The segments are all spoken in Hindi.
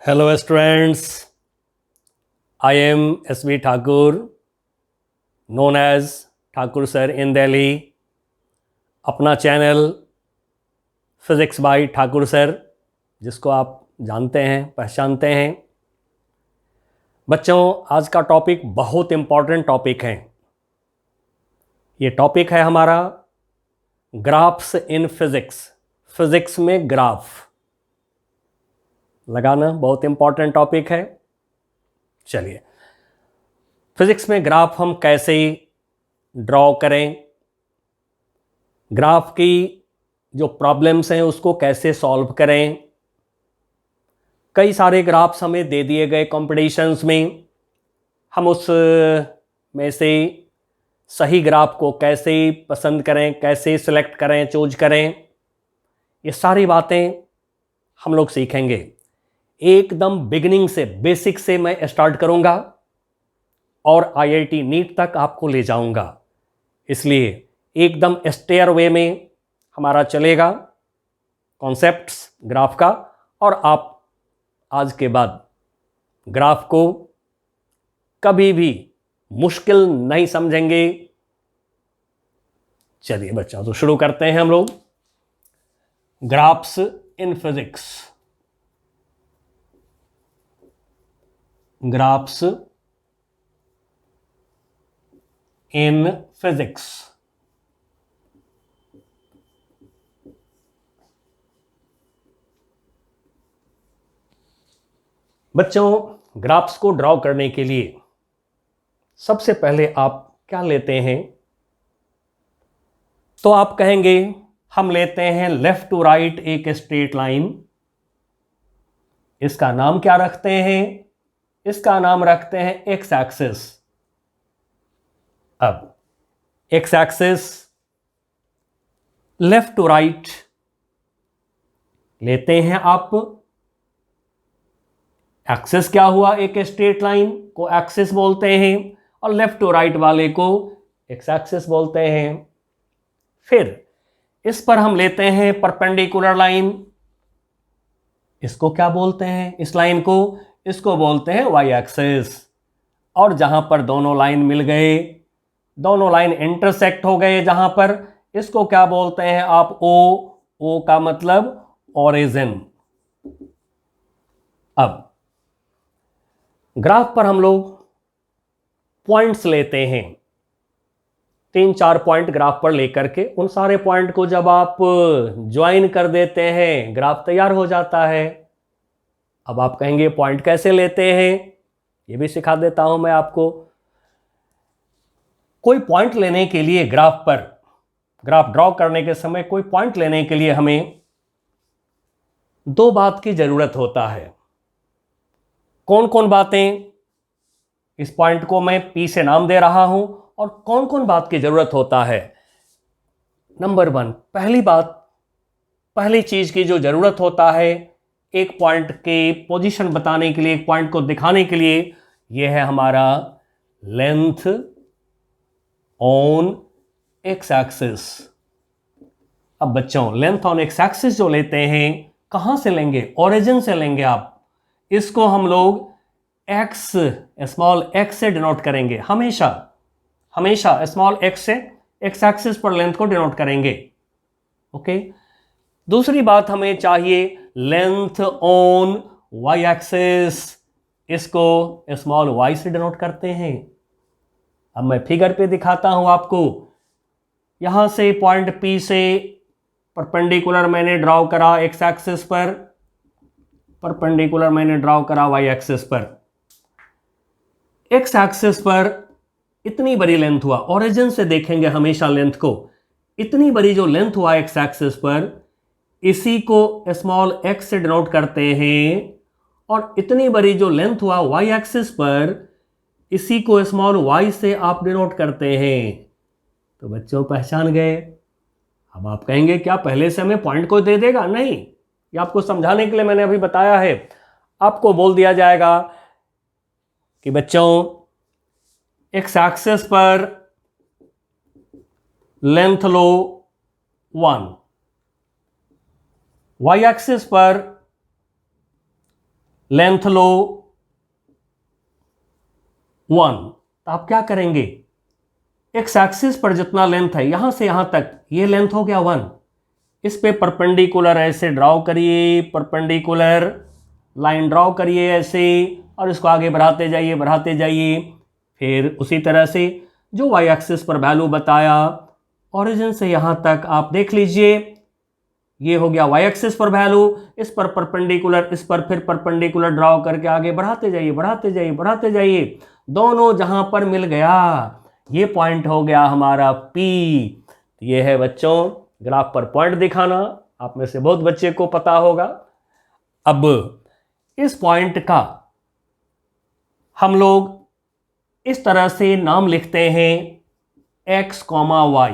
Hello students, I am S.V. Thakur, known as Thakur Sir in Delhi. अपना channel physics by Thakur sir, जिसको आप जानते हैं, पहचानते हैं। बच्चों, आज का टॉपिक बहुत इम्पॉर्टेंट टॉपिक है। ये टॉपिक है हमारा ग्राफ्स इन फिज़िक्स। फिज़िक्स में ग्राफ लगाना बहुत इम्पॉर्टेंट टॉपिक है। चलिए, फिज़िक्स में ग्राफ हम कैसे ड्रॉ करें, ग्राफ की जो प्रॉब्लम्स हैं उसको कैसे सॉल्व करें। कई सारे ग्राफ्स हमें दे दिए गए कॉम्पिटिशन्स में, हम उस में से सही ग्राफ को कैसे पसंद करें, कैसे सिलेक्ट करें, चूज करें, ये सारी बातें हम लोग सीखेंगे। एकदम बिगिनिंग से, बेसिक से मैं स्टार्ट करूंगा और IIT नीट तक आपको ले जाऊंगा। इसलिए एकदम स्टेयर वे में हमारा चलेगा कॉन्सेप्ट्स ग्राफ का, और आप आज के बाद ग्राफ को कभी भी मुश्किल नहीं समझेंगे। चलिए बच्चों, तो शुरू करते हैं हम लोग graphs in physics. Graphs in physics. बच्चों, ग्राफ्स को ड्रॉ करने के लिए सबसे पहले आप क्या लेते हैं? तो आप कहेंगे हम लेते हैं लेफ्ट टू राइट एक स्ट्रेट लाइन। इसका नाम क्या रखते हैं? इसका नाम रखते हैं एक्स एक्सिस। अब X axis left to right लेते हैं आप। एक्सिस क्या हुआ? एक स्ट्रेट लाइन को एक्सिस बोलते हैं और लेफ्ट टू राइट वाले को एक्स एक्सिस बोलते हैं। फिर इस पर हम लेते हैं परपेंडिकुलर लाइन। इसको क्या बोलते हैं? इस लाइन को, इसको बोलते हैं वाई एक्सिस। और जहां पर दोनों लाइन मिल गए, दोनों लाइन इंटरसेक्ट हो गए जहां पर, इसको क्या बोलते हैं आप? ओ का मतलब ओरिजिन। अब ग्राफ पर हम लोग पॉइंट्स लेते हैं, 3-4 पॉइंट ग्राफ पर लेकर के उन सारे पॉइंट को जब आप ज्वाइन कर देते हैं, ग्राफ तैयार हो जाता है। अब आप कहेंगे पॉइंट कैसे लेते हैं? ये भी सिखा देता हूं मैं आपको। कोई पॉइंट लेने के लिए ग्राफ पर, ग्राफ ड्रॉ करने के समय कोई पॉइंट लेने के लिए हमें दो बात की जरूरत होता है। कौन कौन बातें? इस पॉइंट को मैं P से नाम दे रहा हूं, और कौन कौन बात की जरूरत होता है? नंबर 1, पहली बात, पहली चीज की जो जरूरत होता है एक पॉइंट के पोजीशन बताने के लिए, एक पॉइंट को दिखाने के लिए, यह है हमारा लेंथ ऑन एक्स एक्सिस। अब बच्चों, लेंथ ऑन एक्स एक्सिस जो लेते हैं, कहां से लेंगे? ओरिजिन से लेंगे आप। इसको हम लोग एक्स, स्मॉल एक्स से डिनोट करेंगे। हमेशा हमेशा स्मॉल एक्स से एक्स एक्सिस पर लेंथ को डिनोट करेंगे। ओके। दूसरी बात हमें चाहिए लेंथ ऑन वाई एक्सिस। इसको स्मॉल वाई से डिनोट करते हैं। अब मैं फिगर पे दिखाता हूं आपको। यहां से पॉइंट P से परपेंडिकुलर मैंने ड्रॉ करा एक्स एक्सिस पर, परपेंडिकुलर मैंने ड्रॉ करा वाई एक्सिस पर। एक्स एक्सिस पर इतनी बड़ी लेंथ हुआ, ओरिजिन से देखेंगे हमेशा लेंथ को। इतनी बड़ी जो लेंथ हुआ एक्स एक्सिस पर, इसी को स्मॉल एक्स से डिनोट करते हैं। और इतनी बड़ी जो लेंथ हुआ वाई एक्सिस पर, इसी को स्मॉल वाई से आप डिनोट करते हैं। तो बच्चों, पहचान गए? अब आप कहेंगे क्या पहले से हमें पॉइंट को दे देगा? नहीं, ये आपको समझाने के लिए मैंने अभी बताया है। आपको बोल दिया जाएगा कि बच्चों, एक्स एक्सिस पर लेंथ लो 1, वाई एक्सिस पर लेंथ लो 1, तो आप क्या करेंगे, एक्स एक्सिस पर जितना लेंथ है यहां से यहां तक, ये लेंथ हो गया 1, इस पे परपेंडिकुलर ऐसे ड्रॉ करिए, परपेंडिकुलर लाइन ड्रॉ करिए ऐसे, और इसको आगे बढ़ाते जाइए बढ़ाते जाइए। फिर उसी तरह से जो वाई एक्सिस पर वैल्यू बताया ओरिजिन से यहां तक आप देख लीजिए, ये हो गया वाई एक्सिस पर वैल्यू, इस पर परपेंडिकुलर, इस पर फिर परपेंडिकुलर ड्रॉ करके आगे बढ़ाते जाइए बढ़ाते जाइए बढ़ाते जाइए, दोनों जहां पर मिल गया ये पॉइंट हो गया हमारा पी। ये है बच्चों ग्राफ पर पॉइंट दिखाना, आप में से बहुत बच्चे को पता होगा। अब इस पॉइंट का हम लोग इस तरह से नाम लिखते हैं x, y।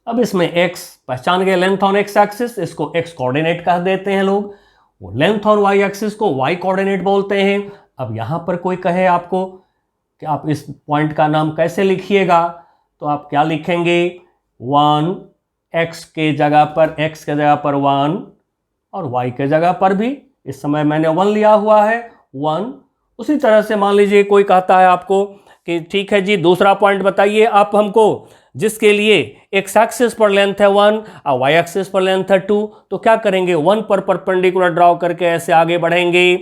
अब इसमें x पहचान गए, लेंथ ऑन x एक्सिस, इसको x कोऑर्डिनेट कह देते हैं लोग, वो लेंथ ऑन y एक्सिस को y कोऑर्डिनेट बोलते हैं। अब यहां पर कोई कहे आपको कि आप इस पॉइंट का नाम कैसे लिखिएगा, तो आप क्या लिखेंगे, 1, x के जगह पर 1 और y के जगह पर भी इस समय मैंने 1 लिया हुआ है 1। उसी तरह से मान लीजिए कोई कहता है आपको कि ठीक है जी दूसरा पॉइंट बताइए आप हमको, जिसके लिए एक्स एक्सिस पर लेंथ है 1 और वाई एक्सिस पर लेंथ है 2, तो क्या करेंगे, 1 पर परपेंडिकुलर ड्रॉ करके ऐसे आगे बढ़ेंगे,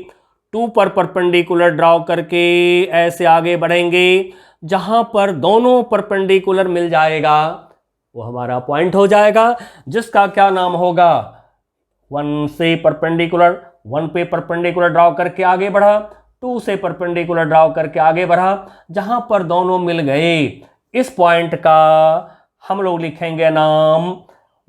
2 पर परपेंडिकुलर ड्रॉ करके ऐसे आगे बढ़ेंगे, जहां पर दोनों परपेंडिकुलर मिल जाएगा वो हमारा पॉइंट हो जाएगा, जिसका क्या नाम होगा, 1 से परपेंडिकुलर, 1 पे परपेंडिकुलर ड्रॉ करके आगे बढ़ा, 2 से परपेंडिकुलर ड्रॉ करके आगे बढ़ा, जहां पर दोनों मिल गए, इस पॉइंट का हम लोग लिखेंगे नाम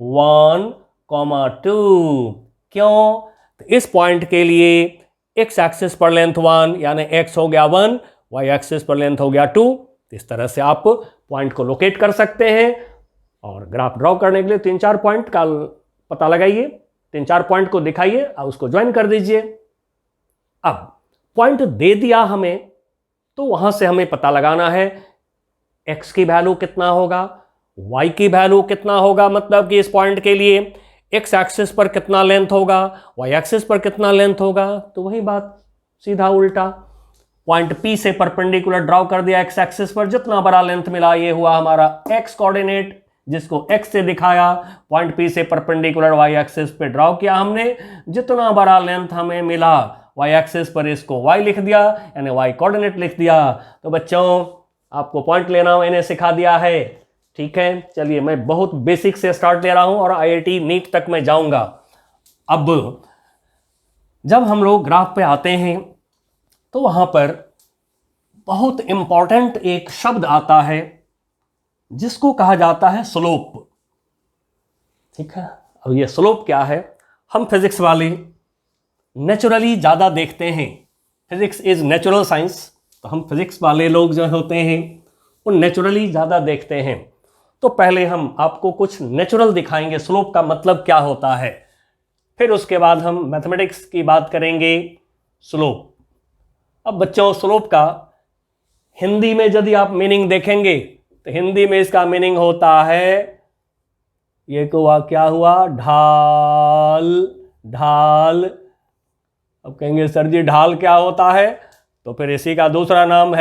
1, 2। क्यों, तो इस पॉइंट के लिए एक्स एक्सिस पर लेंथ 1 यानी x हो गया 1, y एक्सिस पर लेंथ हो गया 2। इस तरह से आप पॉइंट को लोकेट कर सकते हैं। और ग्राफ ड्रॉ करने के लिए 3-4 पॉइंट का पता लगाइए, 3-4 पॉइंट को दिखाइए और उसको ज्वाइन कर दीजिए। अब पॉइंट दे दिया हमें, तो वहां से हमें पता लगाना है x की वैल्यू कितना होगा, y की वैल्यू कितना होगा, मतलब कि इस पॉइंट के लिए x एक्सिस पर कितना लेंथ होगा, y एक्सिस पर कितना लेंथ होगा। तो वही बात सीधा उल्टा, पॉइंट P से परपेंडिकुलर ड्रॉ कर दिया x एक्सिस पर, जितना बड़ा लेंथ मिला ये हुआ हमारा x कोऑर्डिनेट, जिसको x से दिखाया, पॉइंट P से परपेंडिकुलर y एक्सिस पे ड्रॉ किया हमने, जितना बड़ा लेंथ हमें मिला y एक्सिस पर इसको y लिख दिया यानी y कोऑर्डिनेट लिख दिया। तो बच्चों आपको पॉइंट लेना मैंने सिखा दिया है, ठीक है। चलिए मैं बहुत बेसिक से स्टार्ट ले रहा हूं और IIT नीट तक मैं जाऊंगा। अब जब हम लोग ग्राफ पे आते हैं तो वहां पर बहुत इंपॉर्टेंट एक शब्द आता है जिसको कहा जाता है स्लोप, ठीक है। अब ये स्लोप क्या है, हम फिजिक्स वाले नेचुरली ज़्यादा देखते हैं, फिजिक्स इज नेचुरल साइंस, तो हम फिजिक्स वाले लोग जो होते हैं वो नेचुरली ज़्यादा देखते हैं। तो पहले हम आपको कुछ नेचुरल दिखाएंगे, स्लोप का मतलब क्या होता है, फिर उसके बाद हम मैथमेटिक्स की बात करेंगे स्लोप। अब बच्चों स्लोप का हिंदी में यदि आप मीनिंग देखेंगे तो हिंदी में इसका मीनिंग होता है, ये तो क्या हुआ, ढाल, ढाल। अब कहेंगे सर जी ढाल क्या होता है, तो फिर इसी का दूसरा नाम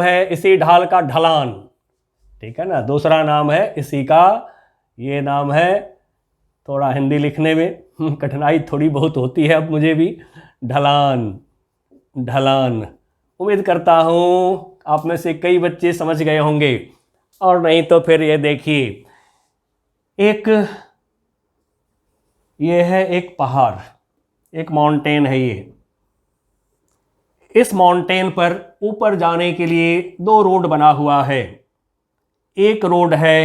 है इसी ढाल का ढलान, ठीक है ना, दूसरा नाम है इसी का, ये नाम है, थोड़ा हिंदी लिखने में कठिनाई थोड़ी बहुत होती है अब मुझे भी, ढलान, ढलान। उम्मीद करता हूँ आप में से कई बच्चे समझ गए होंगे, और नहीं तो फिर ये देखिए, ये है एक पहाड़, एक माउंटेन है ये, इस माउंटेन पर ऊपर जाने के लिए 2 रोड बना हुआ है। एक रोड है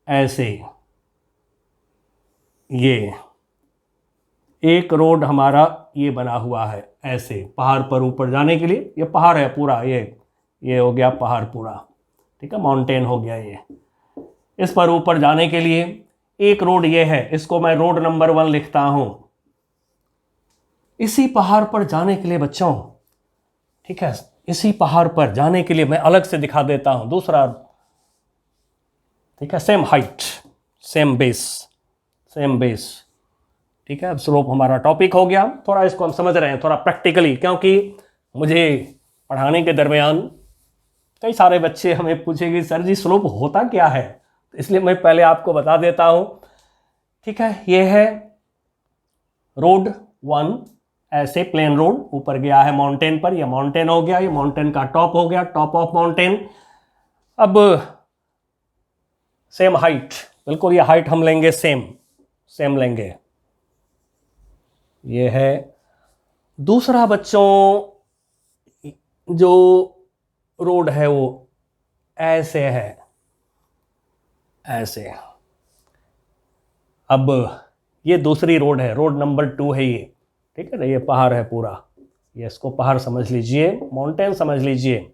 ऐसे, ये एक रोड हमारा ये बना हुआ है ऐसे, पहाड़ पर ऊपर जाने के लिए, ये पहाड़ है पूरा, ये हो गया पहाड़ पूरा, ठीक है, माउंटेन हो गया ये। इस पर ऊपर जाने के लिए एक रोड ये है, इसको मैं रोड नंबर 1 लिखता हूं। इसी पहाड़ पर जाने के लिए बच्चों, ठीक है, इसी पहाड़ पर जाने के लिए मैं अलग से दिखा देता हूं दूसरा, ठीक है, सेम हाइट, सेम बेस, ठीक है, अब स्लोप हमारा टॉपिक हो गया, थोड़ा इसको हम समझ रहे हैं थोड़ा प्रैक्टिकली, क्योंकि मुझे पढ़ाने के दरमियान कई सारे बच्चे हमें पूछेंगे सर जी स्लोप होता क्या है, तो इसलिए मैं पहले आपको बता देता हूं। ठीक है, ये है रोड 1, ऐसे प्लेन रोड ऊपर गया है माउंटेन पर, ये माउंटेन हो गया, ये माउंटेन का टॉप हो गया, टॉप ऑफ माउंटेन। अब सेम हाइट, बिल्कुल ये हाइट हम लेंगे सेम लेंगे। ये है दूसरा बच्चों, जो रोड है वो ऐसे है, ऐसे। अब ये दूसरी रोड है, रोड नंबर 2 है ये, ठीक है ना, ये पहाड़ है पूरा, ये इसको पहाड़ समझ लीजिए, माउंटेन समझ लीजिए।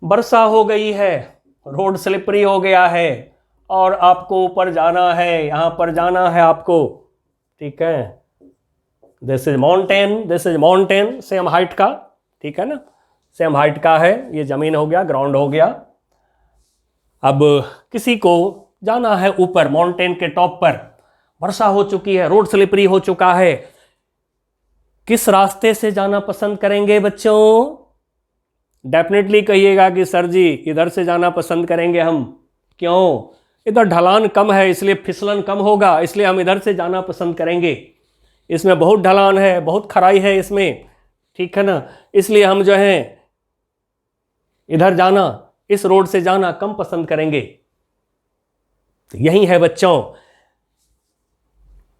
वर्षा हो गई है, रोड स्लिपरी हो गया है और आपको ऊपर जाना है, यहां पर जाना है आपको, ठीक है। This is mountain, same height का, ठीक है ना, सेम हाइट का है, ये जमीन हो गया, ग्राउंड हो गया। अब किसी को जाना है ऊपर माउंटेन के टॉप पर, वर्षा हो चुकी है, रोड स्लिपरी हो चुका है, किस रास्ते से जाना पसंद करेंगे बच्चों? डेफिनेटली कहिएगा कि सर जी इधर से जाना पसंद करेंगे हम। क्यों? इधर ढलान कम है, इसलिए फिसलन कम होगा, इसलिए हम इधर से जाना पसंद करेंगे। इसमें बहुत ढलान है, बहुत खराई है इसमें, ठीक है ना, इसलिए हम जो है इधर जाना, इस रोड से जाना कम पसंद करेंगे। तो यही है बच्चों,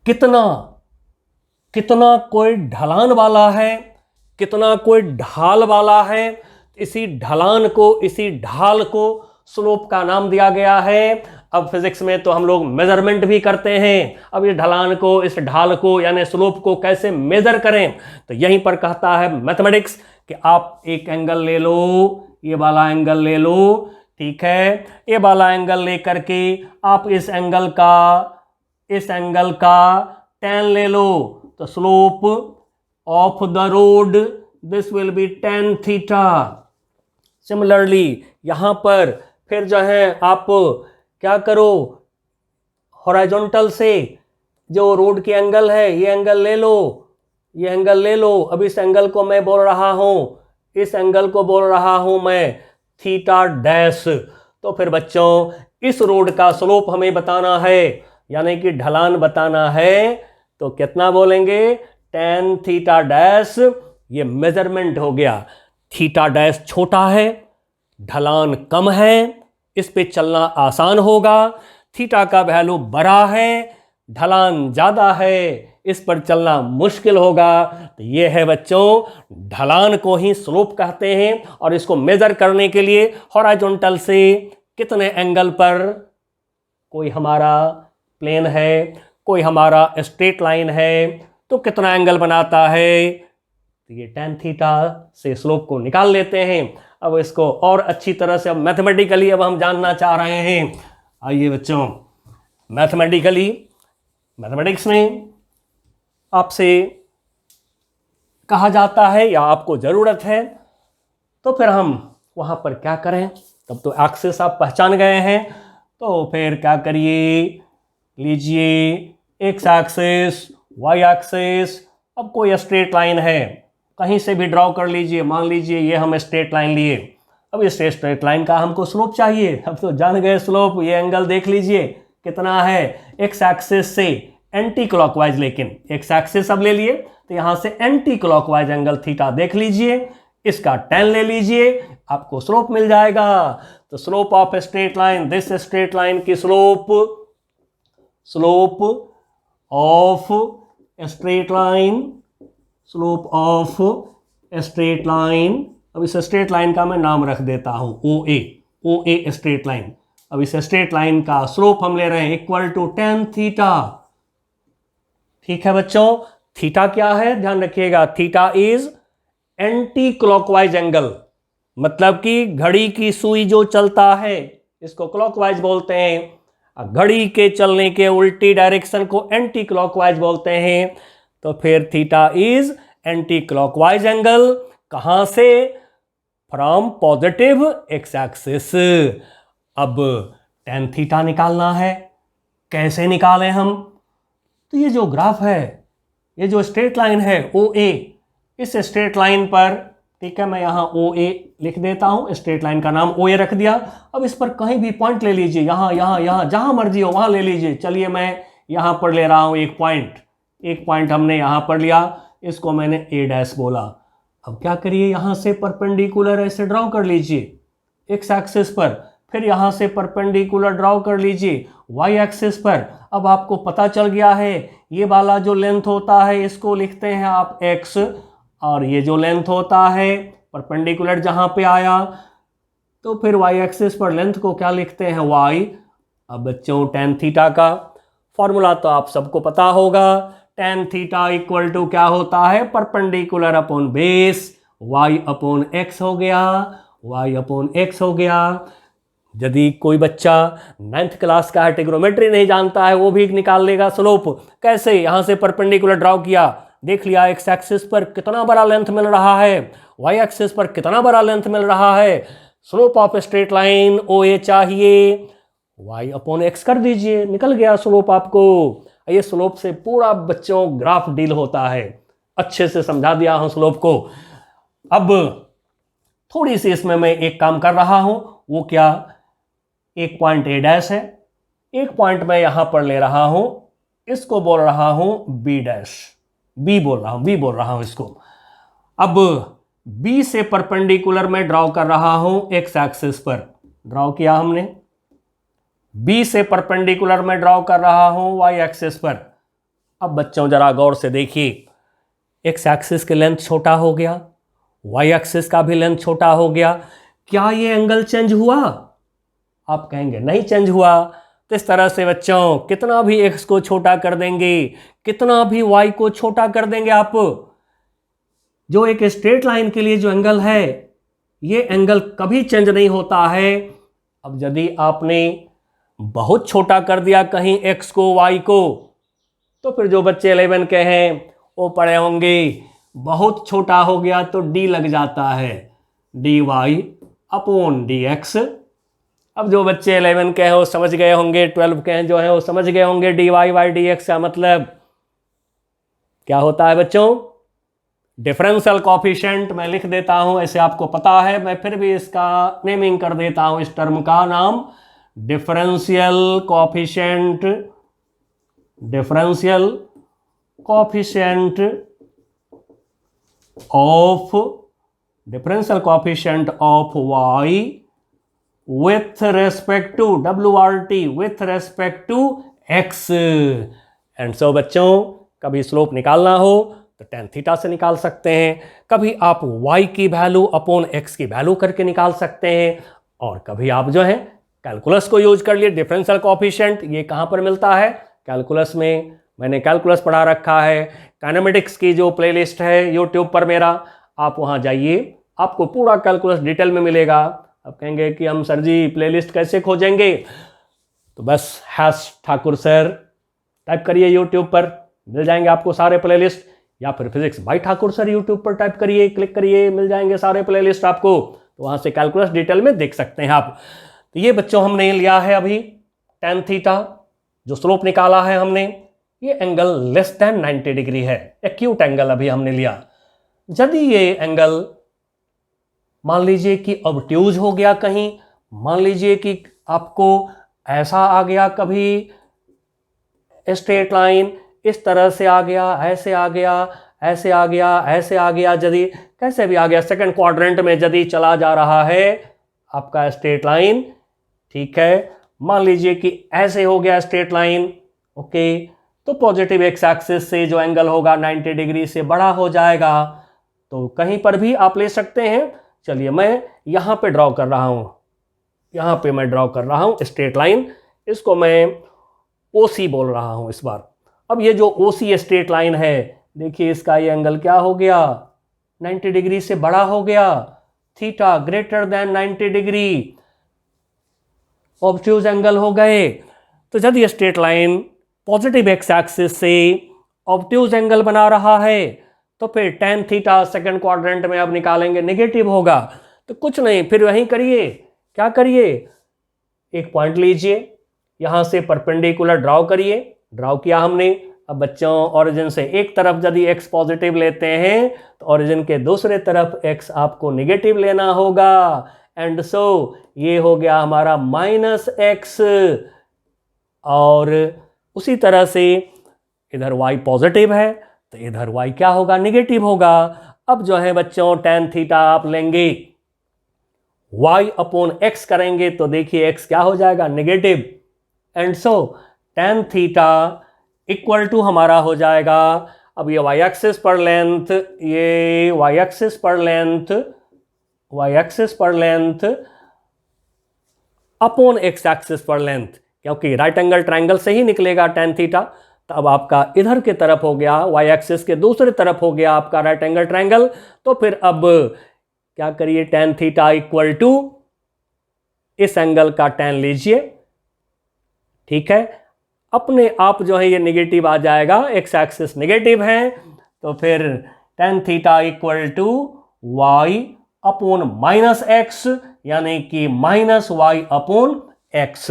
कितना कोई ढलान वाला है, कितना कोई ढाल वाला है, इसी ढलान को, इसी ढाल को स्लोप का नाम दिया गया है। अब फिजिक्स में तो हम लोग मेजरमेंट भी करते हैं, अब इस ढलान को, इस ढाल को यानी स्लोप को कैसे मेजर करें, तो यहीं पर कहता है मैथमेटिक्स कि आप एक एंगल ले लो, ये वाला एंगल ले लो, ठीक है, ये वाला एंगल लेकर के आप इस एंगल का tan ले लो, तो slope of the road this will be tan theta. Similarly यहां पर फिर जो है आप क्या करो, हॉरिजॉन्टल से जो रोड के एंगल है, ये एंगल ले लो, ये एंगल ले लो। अब इस एंगल को मैं बोल रहा हूं, इस एंगल को बोल रहा हूं मैं थीटा डैश। तो फिर बच्चों इस रोड का स्लोप हमें बताना है, यानी कि ढलान बताना है, तो कितना बोलेंगे? tan theta dash. ये मेजरमेंट हो गया। थीटा डैश छोटा है, ढलान कम है, इस पे चलना आसान होगा। थीटा का वैल्यू बड़ा है, ढलान ज्यादा है, इस पर चलना मुश्किल होगा। तो ये है बच्चों, ढलान को ही स्लोप कहते हैं। और इसको मेजर करने के लिए हॉरिजॉन्टल से कितने एंगल पर, कोई हमारा प्लेन है, कोई हमारा स्ट्रेट लाइन है, तो कितना एंगल बनाता है, तो ये tan थीटा से स्लोप को निकाल लेते हैं। अब इसको और अच्छी तरह से अब मैथमेटिकली अब हम जानना चाह रहे हैं। आइए बच्चों, मैथमेटिक्स में आपसे कहा जाता है या आपको ज़रूरत है, तो फिर हम वहाँ पर क्या करें? तब तो एक्सिस आप पहचान गए हैं, तो फिर क्या करिए, लीजिए एक्स एक्सिस, वाई एक्सिस। अब कोई स्ट्रेट लाइन है, कहीं से भी ड्रॉ कर लीजिए, मान लीजिए ये हम स्ट्रेट लाइन लिए। अब इस स्ट्रेट लाइन का हमको स्लोप चाहिए। अब तो जान गए स्लोप, ये एंगल देख लीजिए कितना है, एक्स एक्सिस से एंटी क्लॉकवाइज, लेकिन एक्स एक्सिस अब ले लिए तो यहां से एंटी क्लॉकवाइज एंगल थीटा देख लीजिए, इसका tan ले लीजिए, आपको स्लोप मिल जाएगा। तो slope of straight line, this straight line की स्लोप ऑफ स्ट्रेट लाइन, अब इस स्ट्रेट लाइन का मैं नाम रख देता हूं OA स्ट्रेट लाइन। अब इस स्ट्रेट लाइन का स्लोप हम ले रहे हैं इक्वल टू tan थीटा। ठीक है बच्चों, थीटा क्या है ध्यान रखिएगा, theta is anti clockwise angle, मतलब कि घड़ी की सुई जो चलता है इसको क्लॉकवाइज बोलते हैं, घड़ी के चलने के उल्टी डायरेक्शन को एंटी क्लॉकवाइज बोलते हैं। तो फिर theta is anti clockwise angle, कहां से? From positive x axis. अब tan थीटा निकालना है, कैसे निकालें हम? तो ये जो ग्राफ है, ये जो स्ट्रेट लाइन है ओ ए, इस स्ट्रेट लाइन पर, ठीक है, मैं यहाँ ओ ए लिख देता हूँ, स्ट्रेट लाइन का नाम ओ ए रख दिया। अब इस पर कहीं भी पॉइंट ले लीजिए, यहाँ यहाँ यहाँ जहाँ मर्जी हो वहाँ ले लीजिए। चलिए मैं यहाँ पर ले रहा हूँ एक पॉइंट हमने यहाँ पर लिया, इसको मैंने ए डैश बोला। अब क्या करिए, यहाँ से परपेंडिकुलर ऐसे ड्रॉ कर लीजिए एक्स एक्सिस पर, फिर यहाँ से परपेंडिकुलर ड्रॉ कर लीजिए वाई एक्सिस पर। अब आपको पता चल गया है, ये वाला जो लेंथ होता है इसको लिखते हैं आप एक्स, और ये जो लेंथ होता है परपेंडिकुलर जहाँ पे आया, तो फिर वाई एक्सिस पर लेंथ को क्या लिखते हैं, वाई। अब बच्चों tan थीटा का फॉर्मूला तो आप सबको पता होगा, tan थीटा इक्वल टू क्या होता है, perpendicular upon base y upon x हो गया, y अपॉन एक्स हो गया। यदि कोई बच्चा 9th क्लास का है, ट्रिग्नोमेट्री नहीं जानता है, वो भी निकाल लेगा स्लोप। कैसे, यहाँ से परपेंडिकुलर ड्रॉ किया, देख लिया एक्स एक्सिस पर कितना बड़ा लेंथ मिल रहा है, वाई एक्सिस पर कितना बड़ा लेंथ मिल रहा है, स्लोप ऑफ स्ट्रेट लाइन ओ ए चाहिए, वाई अपॉन एक्स कर दीजिए, निकल गया स्लोप आपको। ये स्लोप से पूरा बच्चों ग्राफ डील होता है, अच्छे से समझा दिया हूं स्लोप को। अब थोड़ी सी इसमें मैं एक काम कर रहा हूं, वो क्या, एक पॉइंट ए डैश है, एक पॉइंट मैं यहां पर ले रहा हूं, इसको बोल रहा हूं बी डैश, बी बोल रहा हूं इसको। अब बी से परपेंडिकुलर मैं ड्रॉ कर रहा हूं एक्स एक्सिस पर, ड्रॉ किया हमने। बी से परपेंडिकुलर मैं ड्रॉ कर रहा हूं वाई एक्सिस पर। अब बच्चों जरा गौर से देखिए, एक्स एक्सिस की लेंथ छोटा हो गया, वाई एक्सिस का भी लेंथ छोटा हो गया, क्या ये एंगल चेंज हुआ? आप कहेंगे नहीं चेंज हुआ। तो इस तरह से बच्चों कितना भी एक्स को छोटा कर देंगे, कितना भी वाई को छोटा कर देंगे आप, जो एक स्ट्रेट लाइन के लिए जो एंगल है, ये एंगल कभी चेंज नहीं होता है। अब यदि आपने बहुत छोटा कर दिया कहीं एक्स को वाई को, तो फिर जो बच्चे 11 के हैं वो पढ़े होंगे, बहुत छोटा हो गया तो डी लग जाता है, D Y upon D X. अब जो बच्चे 11 के हैं वो समझ गए होंगे, 12 के हैं जो हैं वो समझ गए होंगे, D Y by D X का मतलब क्या होता है बच्चों, डिफरेंशियल कॉफिशिएंट। मैं लिख देता हूं, ऐसे आपको पता है, मैं फिर भी इसका नेमिंग कर देता हूं, इस टर्म का नाम differential coefficient, differential coefficient of, differential coefficient of Y with respect to WRT, with respect to X. And so बच्चों कभी स्लोप निकालना हो तो tan थीटा से निकाल सकते हैं, कभी आप y की वैल्यू अपॉन x की वैल्यू करके निकाल सकते हैं, और कभी आप जो है कैलकुलस को यूज कर लिए। डिफरेंशियल कॉफिशिएंट ये कहाँ पर मिलता है, कैलकुलस में, मैंने कैलकुलस पढ़ा रखा है, काइनेमेटिक्स की जो प्लेलिस्ट है यूट्यूब पर मेरा, आप वहाँ जाइए, आपको पूरा कैलकुलस डिटेल में मिलेगा। आप कहेंगे कि हम सर जी प्लेलिस्ट कैसे खोजेंगे, तो बस #ठाकुर सर टाइप करिए यूट्यूब पर, मिल जाएंगे आपको सारे प्लेलिस्ट, या फिर physics bye Thakur sir YouTube पर टाइप करिए, क्लिक करिए, मिल जाएंगे सारे प्लेलिस्ट आपको, तो वहाँ से कैलकुलस डिटेल में देख सकते हैं आप। तो ये बच्चों हमने लिया है अभी tan थीटा, जो स्लोप निकाला है हमने, ये एंगल लेस देन 90 डिग्री है, एक्यूट एंगल अभी हमने लिया। यदि ये एंगल मान लीजिए कि ऑब्ट्यूज हो गया कहीं, मान लीजिए कि आपको ऐसा आ गया, कभी स्ट्रेट लाइन इस तरह से आ गया, ऐसे आ गया, ऐसे आ गया, ऐसे आ गया, यदि कैसे भी आ गया, सेकंड क्वाड्रेंट में यदि चला जा रहा है आपका स्ट्रेट लाइन, ठीक है, मान लीजिए कि ऐसे हो गया स्ट्रेट लाइन, ओके, तो पॉजिटिव एक्स एक्सिस से जो एंगल होगा 90 डिग्री से बड़ा हो जाएगा। तो कहीं पर भी आप ले सकते हैं। चलिए मैं यहाँ पे ड्रॉ कर रहा हूँ, यहाँ पे मैं ड्रॉ कर रहा हूँ स्ट्रेट लाइन, इसको मैं OC बोल रहा हूँ इस बार। अब ये जो OC स्ट्रेट लाइन है, देखिए इसका ये एंगल क्या हो गया, 90 डिग्री से बड़ा हो गया, theta greater than 90 degree, obtuse angle हो गए। तो यदि straight line positive x axis से ऑब्ट्यूज एंगल बना रहा है, तो फिर tan थीटा सेकंड क्वाड्रेंट में अब निकालेंगे, नेगेटिव होगा। तो कुछ नहीं, फिर वहीं करिए, क्या करिए, एक पॉइंट लीजिए, यहां से परपेंडिकुलर ड्रॉ करिए, ड्रॉ किया हमने। अब बच्चों ओरिजिन से एक तरफ यदि x पॉजिटिव लेते हैं तो ओरिजिन के दूसरे तरफ x आपको नेगेटिव लेना होगा, एंड सो ये हो गया हमारा -x, और उसी तरह से इधर y पॉजिटिव है तो इधर y क्या होगा, नेगेटिव होगा। अब जो है बच्चों tan थीटा आप लेंगे, y अपॉन x करेंगे तो देखिए x क्या हो जाएगा, negative, and so tan theta equal to हमारा हो जाएगा, अब ये y एक्सिस पर लेंथ, ये y एक्सिस पर लेंथ अपॉन x एक्सिस पर लेंथ, क्योंकि राइट एंगल ट्रायंगल से ही निकलेगा tan थीटा, तो अब आपका इधर की तरफ हो गया, y एक्सिस के दूसरी तरफ हो गया आपका राइट एंगल ट्रायंगल। तो फिर अब क्या करिए, tan थीटा इक्वल टू इस एंगल का tan लीजिए, ठीक है, अपने आप जो है ये नेगेटिव आ जाएगा, x एक्सिस नेगेटिव है, तो फिर tan theta equal to y upon -x, यानी कि -y अपॉन x।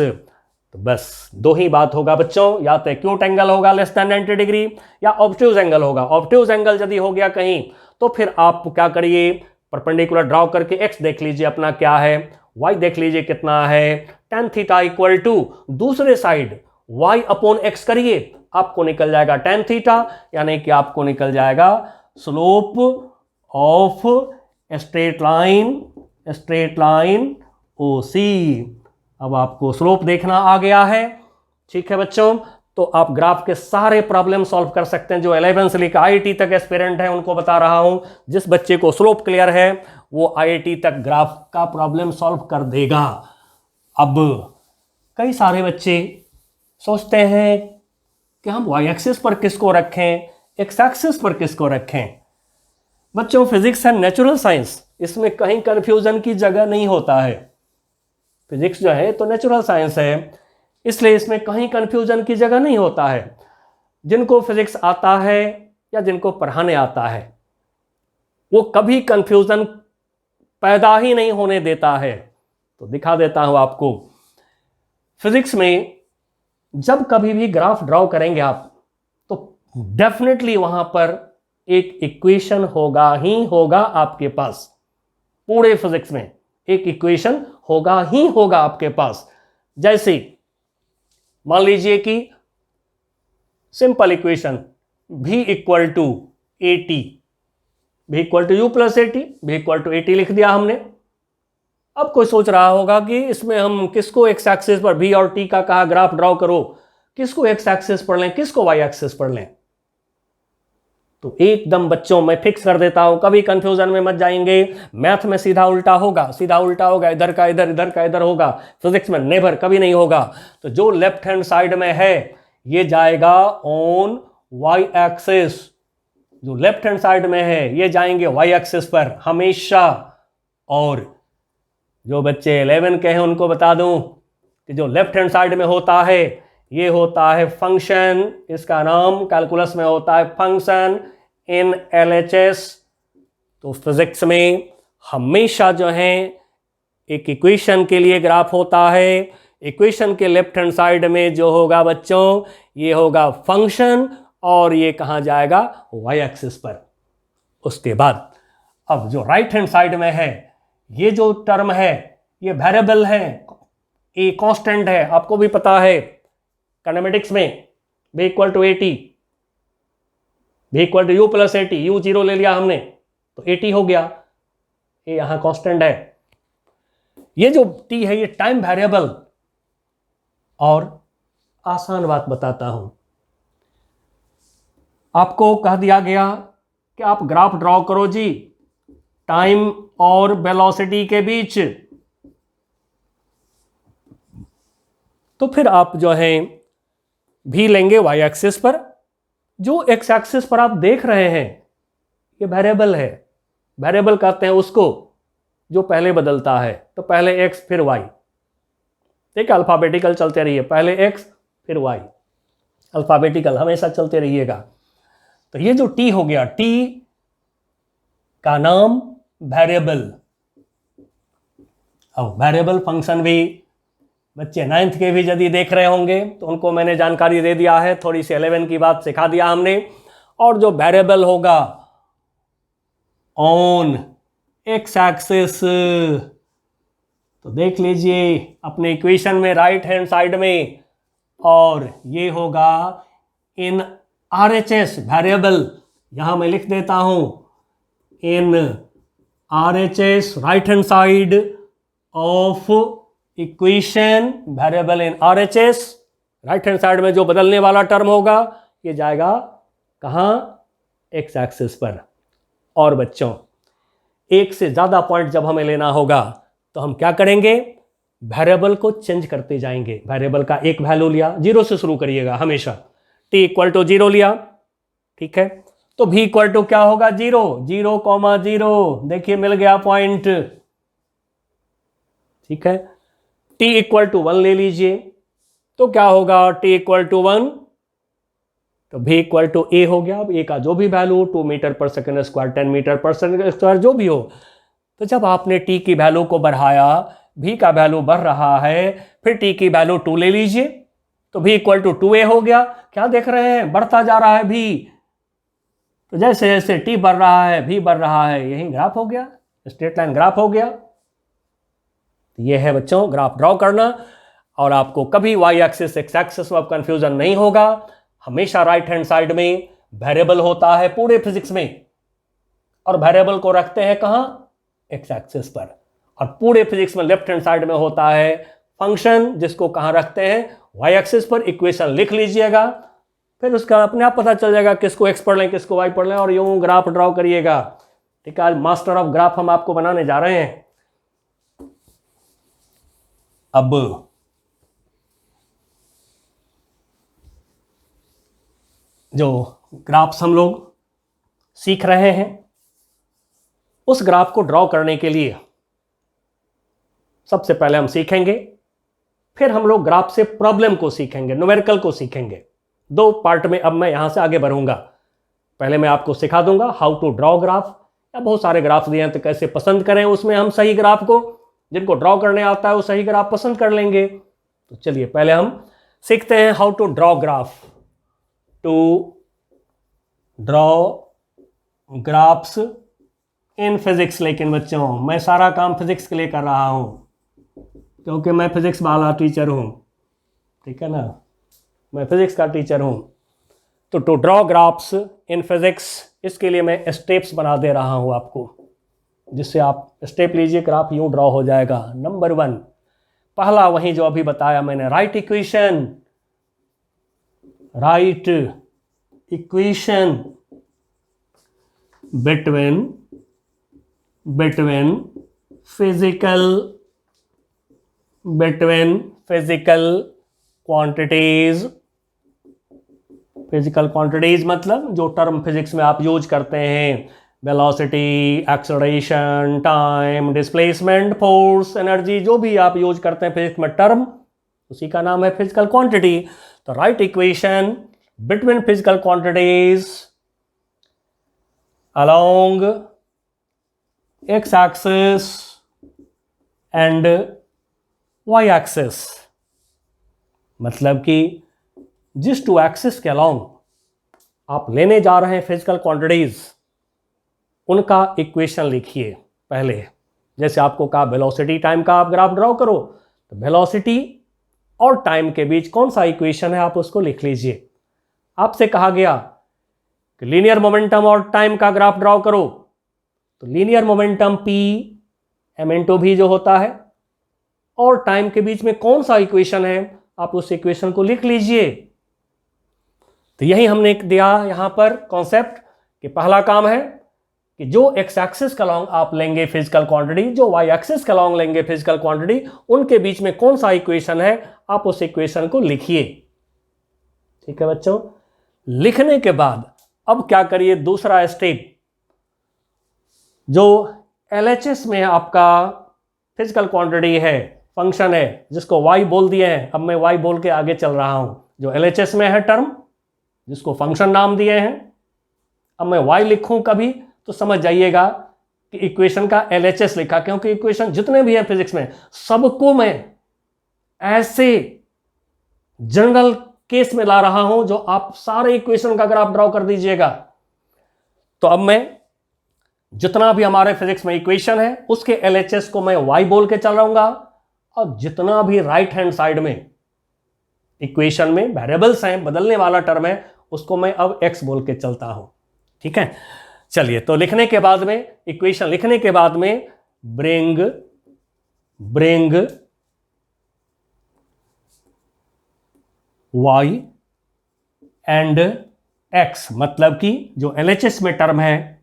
तो बस दो ही बात होगा बच्चों, या तो एक्यूट एंगल होगा लेस देन 90 डिग्री, या ऑब्ट्यूज एंगल होगा। ऑब्ट्यूज एंगल यदि हो गया कहीं तो फिर आप क्या करिए, परपेंडिकुलर ड्रॉ करके x देख लीजिए अपना क्या है, y देख लीजिए कितना है, tan थीटा इक्वल टू दूसरे साइड y अपॉन x करिए, आपको निकल जाएगा tan थीटा, यानी कि आपको निकल जाएगा slope of straight line OC। अब आपको स्लोप देखना आ गया है, ठीक है बच्चों, तो आप ग्राफ के सारे प्रॉब्लम सॉल्व कर सकते हैं। जो 11 से लेकर IIT तक एस्पिरेंट है उनको बता रहा हूं, जिस बच्चे को स्लोप क्लियर है वो IIT तक ग्राफ का प्रॉब्लम सॉल्व कर देगा। अब कई सारे बच्चे सोचते हैं कि हम y एक्सिस पर किसको रखें, x एक्सिस पर किसको रखें। बच्चों फिजिक्स है नेचुरल साइंस, इसमें कहीं कंफ्यूजन की जगह नहीं होता है। फिजिक्स जो है तो नेचुरल साइंस है, इसलिए इसमें कहीं कंफ्यूजन की जगह नहीं होता है। जिनको फिजिक्स आता है या जिनको पढ़ाने आता है वो कभी कंफ्यूजन पैदा ही नहीं होने देता है। तो दिखा देता हूं आपको, फिजिक्स में जब कभी भी ग्राफ ड्रॉ करेंगे आप तो डेफिनेटली वहां पर एक इक्वेशन होगा ही होगा आपके पास। पूरे फिजिक्स में एक इक्वेशन होगा ही होगा आपके पास। जैसे मान लीजिए कि simple equation v equal to AT, v equal to U plus AT, v equal to AT लिख दिया हमने। अब कोई सोच रहा होगा कि इसमें हम किसको x एक्सिस पर v और t का कहा ग्राफ ड्रॉ करो, किसको x एक्सिस पर लें, किसको y एक्सिस पर लें। तो एकदम बच्चों मैं फिक्स कर देता हूं, कभी कंफ्यूजन में मत जाएंगे। मैथ में सीधा उल्टा होगा, इधर का इधर, इधर का इधर होगा। फिजिक्स में नेवर, कभी नहीं होगा। तो जो लेफ्ट हैंड साइड में है ये जाएगा ऑन y एक्सिस, जो लेफ्ट हैंड साइड में है ये जाएंगे y एक्सिस पर हमेशा। और जो बच्चे 11 के हैं उनको बता दूं कि जो लेफ्ट हैंड साइड में होता है ये होता है फंक्शन, इसका नाम कैलकुलस में होता है फंक्शन इन LHS। तो फिजिक्स में हमेशा जो है एक इक्वेशन के लिए ग्राफ होता है, इक्वेशन के लेफ्ट हैंड साइड में जो होगा बच्चों ये होगा फंक्शन, और ये कहां जाएगा, y एक्सिस पर। उसके बाद अब जो राइट हैंड साइड में है ये जो टर्म है ये वेरिएबल है, ए कांस्टेंट है, आपको भी पता है काइनेमेटिक्स में v equal to AT, v equal to U plus AT, U 0 ले लिया हमने तो AT हो गया, ये यहां कांस्टेंट है। ये जो t है ये टाइम वेरिएबल। और आसान बात बताता हूं, आपको कह दिया गया कि आप ग्राफ ड्रॉ करो जी टाइम और वेलोसिटी के बीच, तो फिर आप जो है भी लेंगे y एक्सिस पर। जो x एक्सिस पर आप देख रहे हैं ये वेरिएबल है, वेरिएबल कहते हैं उसको जो पहले बदलता है। तो पहले x फिर y, ठीक है, अल्फाबेटिकल चलते रहिए, पहले x फिर y, अल्फाबेटिकल हमेशा चलते रहिएगा। तो ये जो t हो गया, t का नाम वेरिएबल। अब वेरिएबल फंक्शन भी बच्चे 9th के भी यदि देख रहे होंगे तो उनको मैंने जानकारी दे दिया है, थोड़ी सी 11 की बात सिखा दिया हमने। और जो वेरिएबल होगा ऑन एक्स एक्सिस, तो देख लीजिए अपने इक्वेशन में राइट हैंड साइड में, और ये होगा इन RHS वेरिएबल, यहां मैं लिख देता हूं इन RHS right hand side of equation, variable in RHS right hand side में जो बदलने वाला टर्म होगा ये जाएगा कहां, एक्स एक्सिस पर। और बच्चों एक से ज्यादा पॉइंट जब हमें लेना होगा तो हम क्या करेंगे, वेरिएबल को चेंज करते जाएंगे। वेरिएबल का एक वैल्यू लिया, 0 से शुरू करिएगा हमेशा, t इक्वल टू 0 लिया, ठीक है, तो v इक्वल टू क्या होगा 0, 0,0, देखिए मिल गया पॉइंट, ठीक है। t इक्वल टू 1 ले लीजिए तो क्या होगा, t इक्वल टू 1, तो v इक्वल टू a हो गया। अब a का जो भी वैल्यू 2 मीटर पर सेकंड स्क्वायर, 10 मीटर पर सेकंड स्क्वायर जो भी हो, तो जब आपने t की वैल्यू को बढ़ाया, v का वैल्यू बढ़ रहा है, फिर t की वैल्यू 2 ले लीजिए तो v इक्वल टू 2a हो गया। क्या देख रहे हैं, बढ़ता जा रहा है v, तो जैसे जैसे t बढ़ रहा है v बढ़ रहा है, यही ग्राफ हो गया, स्ट्रेट लाइन ग्राफ हो गया। तो ये है बच्चों ग्राफ ड्रॉ करना, और आपको कभी y एक्सिस x एक्सिस में कंफ्यूजन नहीं होगा। हमेशा राइट हैंड साइड में वेरिएबल होता है पूरे फिजिक्स में, और वेरिएबल को रखते हैं कहां, x एक्सिस पर, और पूरे फिजिक्स में लेफ्ट हैंड साइड में होता है फंक्शन, जिसको कहां रखते हैं, y एक्सिस पर। इक्वेशन लिख लीजिएगा, फिर उसका अपने आप पता चल जाएगा किसको x पढ़ लें किसको y पढ़ लें, और यूं ग्राफ ड्रॉ करिएगा, ठीक है। आज मास्टर ऑफ ग्राफ हम आपको बनाने जा रहे हैं। अब जो ग्राफ्स हम लोग सीख रहे हैं, उस ग्राफ को ड्रॉ करने के लिए सबसे पहले हम सीखेंगे, फिर हम लोग ग्राफ से प्रॉब्लम को सीखेंगे, न्यूमेरिकल को सीखेंगे। 2 पार्ट में अब मैं यहां से आगे बढ़ूंगा। पहले मैं आपको सिखा दूंगा हाउ टू ड्रॉ ग्राफ, या बहुत सारे ग्राफ दिए हैं तो कैसे पसंद करें उसमें हम सही ग्राफ को, जिनको ड्रॉ करने आता है वो सही ग्राफ पसंद कर लेंगे। तो चलिए पहले हम सीखते हैं how to draw graph. To draw graphs in physics, लेकिन बच्चों मैं सारा काम फिजिक्स के लिए कर रहा हूं, क्योंकि मैं फिजिक्स वाला टीचर हूं, ठीक है ना, मैं फिजिक्स का टीचर हूं। तो to draw graphs in physics, इसके लिए मैं स्टेप्स बना दे रहा हूं आपको, जिससे आप स्टेप लीजिए, ग्राफ यूं ड्रॉ हो जाएगा। नंबर 1, पहला वही जो अभी बताया मैंने, right equation, right equation between physical quantities. Physical quantities मतलब जो टर्म फिजिक्स में आप यूज करते हैं, velocity, acceleration, time, displacement, force, energy, जो भी आप यूज करते हैं फिजिक्स में टर्म, उसी का नाम है फिजिकल क्वांटिटी। तो write equation between physical quantities along X axis and Y axis, मतलब कि जिस 2 एक्सिस के अलोंग आप लेने जा रहे हैं फिजिकल क्वांटिटीज, उनका इक्वेशन लिखिए पहले। जैसे आपको कहा वेलोसिटी टाइम का आप ग्राफ ड्रॉ करो, तो वेलोसिटी और टाइम के बीच कौन सा इक्वेशन है आप उसको लिख लीजिए। आपसे कहा गया कि लीनियर मोमेंटम और टाइम का ग्राफ ड्रॉ करो, तो लीनियर मोमेंटम p m/v जो होता है, और टाइम के बीच में कौन सा इक्वेशन है आप उस इक्वेशन को लिख लीजिए। तो यही हमने दिया यहां पर कॉन्सेप्ट कि पहला काम है कि जो एक्स एक्सिस का लॉन्ग आप लेंगे फिजिकल क्वांटिटी, जो वाई एक्सिस का लॉन्ग लेंगे फिजिकल क्वांटिटी, उनके बीच में कौन सा इक्वेशन है आप उस इक्वेशन को लिखिए। ठीक है बच्चों, लिखने के बाद अब क्या करिए, दूसरा स्टेप, जो LHS में आपका फिजिकल क्वांटिटी है, फंक्शन है, जिसको y बोल दिए हैं, अब मैं y बोल के आगे चल रहा हूं, जो LHS में है टर्म, जिसको फंक्शन नाम दिए हैं, अब मैं y लिखूं कभी तो समझ जाइएगा कि इक्वेशन का LHS लिखा, क्योंकि इक्वेशन जितने भी हैं फिजिक्स में सबको मैं ऐसे जनरल केस में ला रहा हूं जो आप सारे इक्वेशन का ग्राफ ड्रॉ कर दीजिएगा। तो अब मैं जितना भी हमारे फिजिक्स में इक्वेशन है उसके LHS को मैं y बोल के चल रहूंगा, और जितना भी राइट हैंड साइड में इक्वेशन में वेरिएबल्स हैं, बदलने वाला टर्म है, उसको मैं अब x बोल के चलता हूं। ठीक है, चलिए, तो लिखने के बाद में, इक्वेशन लिखने के बाद में ब्रिंग y एंड x, मतलब कि जो LHS में टर्म है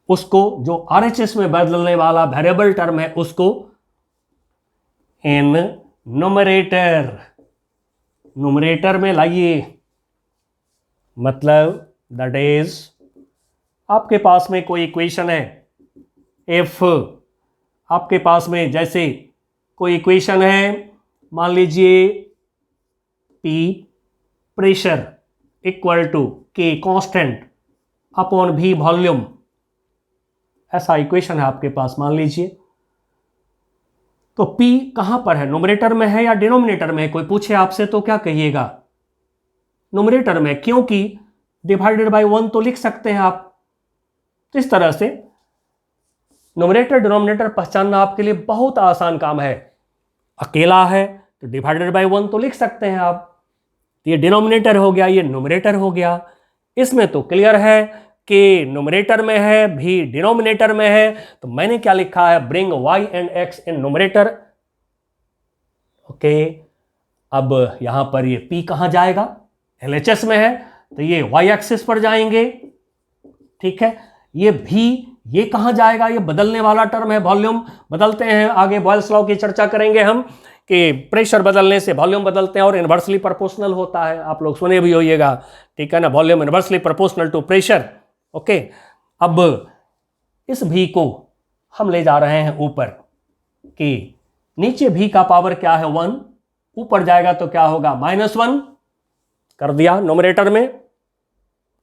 उसको, जो RHS में बदलने वाला वेरिएबल टर्म है उसको इन न्यूमरेटर में लाइए। मतलब दैट इज, आपके पास में कोई इक्वेशन है, इफ आपके पास में जैसे कोई इक्वेशन है, मान लीजिए P pressure equal to K constant upon V volume, ऐसा इक्वेशन है आपके पास, मान लीजिए। तो P कहां पर है, न्यूमरेटर में है या डिनोमिनेटर में है? कोई पूछे आपसे तो क्या कहिएगा? न्यूमरेटर में, क्योंकि डिवाइडेड बाय 1 तो लिख सकते हैं आप। तो इस तरह से न्यूमरेटर डिनोमिनेटर पहचानना आपके लिए बहुत आसान काम है। अकेला है तो डिवाइडेड बाय 1 तो लिख सकते हैं आप, तो ये डिनोमिनेटर हो गया, ये न्यूमरेटर हो गया। इसमें तो क्लियर है कि न्यूमरेटर में है, भी डिनोमिनेटर में है, तो मैंने क्या लिखा है, bring y and x in numerator. Okay, अब यहां पर ये p कहां जाएगा, LHS में है तो ये y एक्सिस पर जाएंगे। ठीक है, ये भी, ये कहां जाएगा, ये बदलने वाला टर्म है, वॉल्यूम बदलते हैं, आगे बॉयल्स लॉ की चर्चा करेंगे हम कि प्रेशर बदलने से वॉल्यूम बदलते हैं और इनवर्सली प्रोपोर्शनल होता है, आप लोग सुने भी होइएगा। ठीक है ना, volume inversely proportional to pressure. Okay, अब इस भी को हम ले जा रहे हैं ऊपर, कि नीचे भी का पावर क्या है 1, ऊपर जाएगा तो क्या होगा -1, कर दिया न्यूमरेटर में।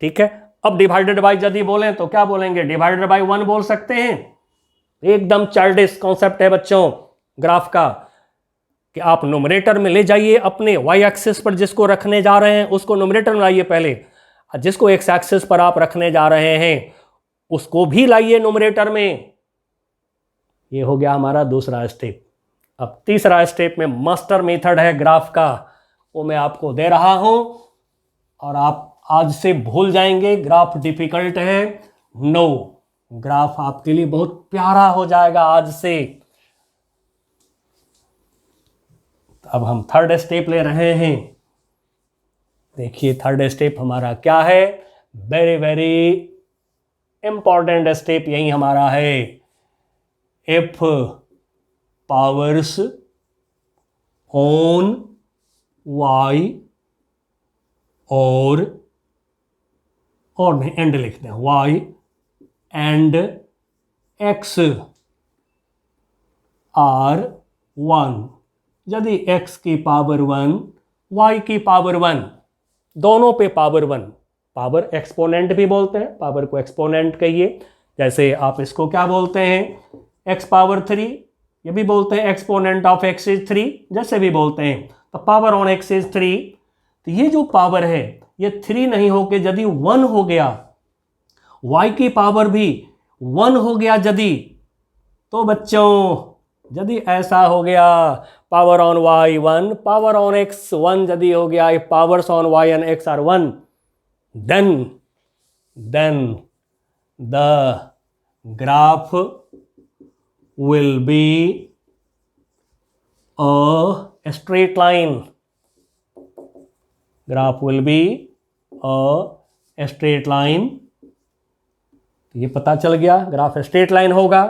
ठीक है, अब डिवाइडेड बाय यदि बोलें तो क्या बोलेंगे, डिवाइडेड बाय 1 बोल सकते हैं। एकदम चाइल्डिश कॉन्सेप्ट है बच्चों ग्राफ का, कि आप न्यूमरेटर में ले जाइए अपने y एक्सिस पर जिसको रखने जा रहे हैं उसको न्यूमरेटर में लाइए पहले, और जिसको x एक्सिस पर आप रखने जा रहे हैं उसको भी लाइए न्यूमरेटर में। ये हो गया हमारा दूसरा स्टेप। अब तीसरा स्टेप में मास्टर मेथड है ग्राफ का, वो मैं आपको दे रहा हूं, और आप आज से भूल जाएंगे ग्राफ डिफिकल्ट है। नो, ग्राफ आपके लिए बहुत प्यारा हो जाएगा आज से। अब हम थर्ड स्टेप ले रहे हैं। देखिए थर्ड स्टेप हमारा क्या है, वेरी वेरी इंपॉर्टेंट स्टेप यही हमारा है। इफ पावर्स ऑन y और नहीं, एंड लिखते हैं, y एंड x आर 1, यदि x की पावर 1, y की पावर 1, दोनों पे पावर 1, पावर एक्सपोनेंट भी बोलते हैं, पावर को एक्सपोनेंट कहिए। जैसे आप इसको क्या बोलते हैं, x पावर 3, ये भी बोलते हैं एक्सपोनेंट ऑफ x इज 3, जैसे भी बोलते हैं। तो पावर ऑन x इज 3, तो ये जो पावर है ये 3 नहीं होके यदि 1 हो गया, y की पावर भी 1 हो गया यदि, तो बच्चों यदि ऐसा हो गया, power on y 1, power on x 1 यदि हो गया, if powers on y and x are 1, then the graph will be a straight line. Graph will be a straight line. ये पता चल गया ग्राफ स्ट्रेट लाइन होगा।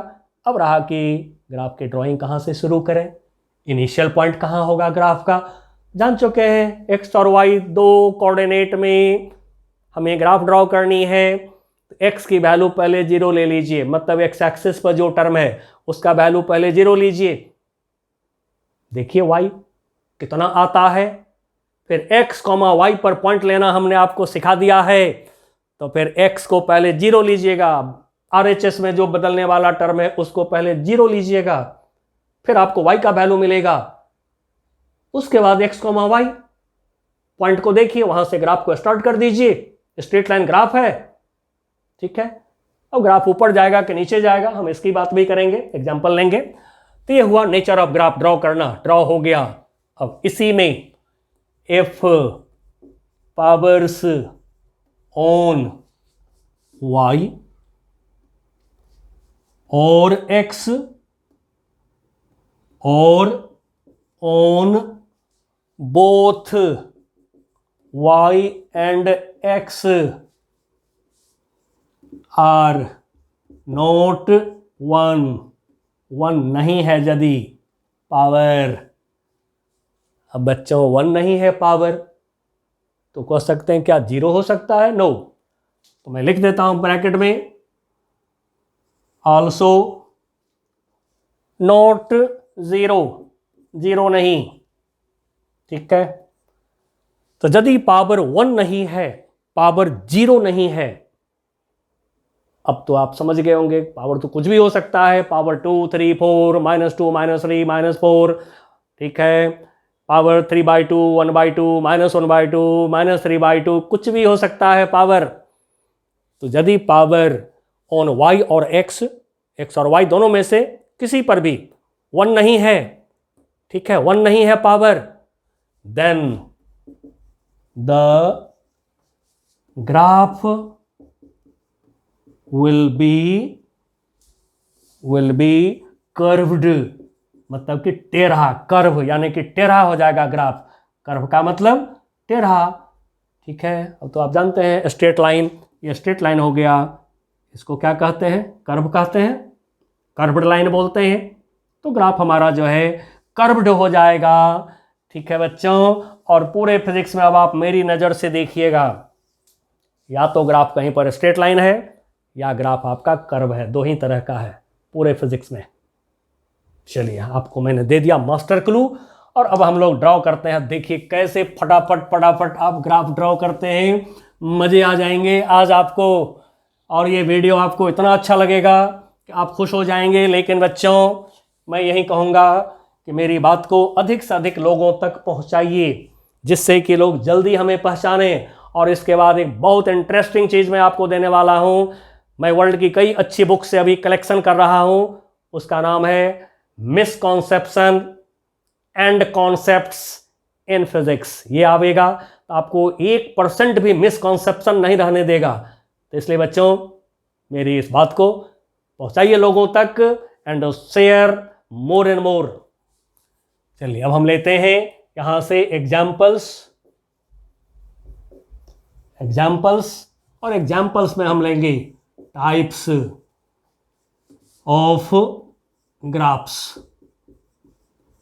अब रहा कि ग्राफ की ड्राइंग कहाँ से शुरू करें, इनिशियल पॉइंट कहाँ होगा ग्राफ का, जान चुके हैं। एक्स और वाई दो कोऑर्डिनेट में हमें ग्राफ ड्रॉ करनी है। एक्स की वैल्यू पहले 0 ले लीजिए, मतलब एक्स एक्सिस पर जो टर्म है उसका वैल्यू पहले 0 लीजिए। देखिए वाई कितना आता है, फिर एक्स कॉमा वाई पर पॉइंट लेना हमने आपको सिखा दिया है, तो फिर x को पहले 0 लीजिएगा, RHS में जो बदलने वाला टर्म है उसको पहले 0 लीजिएगा, फिर आपको y का वैल्यू मिलेगा। उसके बाद x, y पॉइंट को देखिए, वहां से ग्राफ को स्टार्ट कर दीजिए। स्ट्रेट लाइन ग्राफ है, ठीक है। अब ग्राफ ऊपर जाएगा कि नीचे जाएगा, हम इसकी बात भी करेंगे, एग्जांपल लेंगे। तो ये हुआ नेचर ऑफ ग्राफ ड्रॉ करना, ड्रॉ हो गया। अब इसी में f पावर्स ऑन y और x और on both y and x are not one नहीं है यदि पावर। अब बच्चों 1 नहीं है पावर, तो कह सकते हैं क्या 0 हो सकता है? नो। तो मैं लिख देता हूं ब्रैकेट में, ऑल्सो नॉट 0, 0 नहीं, ठीक है। तो यदि पावर 1 नहीं है, पावर 0 नहीं है, अब तो आप समझ गए होंगे पावर तो कुछ भी हो सकता है, पावर 2, 3, 4, -2, -3, -4, ठीक है। पावर 3/2, 1/2, -1/2, -3/2, कुछ भी हो सकता है पावर। तो यदि पावर ऑन y और x और y दोनों में से किसी पर भी 1 नहीं है, ठीक है, 1 नहीं है power, then the graph will be curved, मतलब कि टेढ़ा, कर्व यानी कि टेढ़ा हो जाएगा ग्राफ। कर्व का मतलब टेढ़ा, ठीक है। अब तो आप जानते हैं स्ट्रेट लाइन, ये स्ट्रेट लाइन हो गया, इसको क्या कहते हैं? कर्व कहते हैं, कर्व्ड लाइन बोलते हैं। तो ग्राफ हमारा जो है कर्व्ड हो जाएगा, ठीक है बच्चों। और पूरे फिजिक्स में अब आप मेरी नज़र से देखिएगा, या तो ग्राफ कहीं पर स्ट्रेट लाइन है या ग्राफ आपका कर्व है, दो ही तरह का है पूरे फिजिक्स में। चलिए, आपको मैंने दे दिया मास्टर क्लू, और अब हम लोग ड्रॉ करते हैं। देखिए कैसे फटाफट आप ग्राफ ड्रॉ करते हैं, मज़े आ जाएंगे आज आपको। और ये वीडियो आपको इतना अच्छा लगेगा कि आप खुश हो जाएंगे। लेकिन बच्चों, मैं यही कहूँगा कि मेरी बात को अधिक से अधिक लोगों तक पहुँचाइए, जिससे कि लोग जल्दी हमें पहचानें। और इसके बाद एक बहुत इंटरेस्टिंग चीज़ मैं आपको देने वाला हूँ। मैं वर्ल्ड की कई अच्छी बुक से अभी कलेक्शन कर रहा हूँ, उसका नाम है misconception and concepts in physics. ये आवेगा तो आपको 1% भी मिसकॉन्सेप्शन नहीं रहने देगा। तो इसलिए बच्चों, मेरी इस बात को पहुँचाइए लोगों तक, and share more and more. चलिए, अब हम लेते हैं यहाँ से एग्जाम्पल्स, और एग्जाम्पल्स में हम लेंगे टाइप्स ऑफ ग्राफ्स,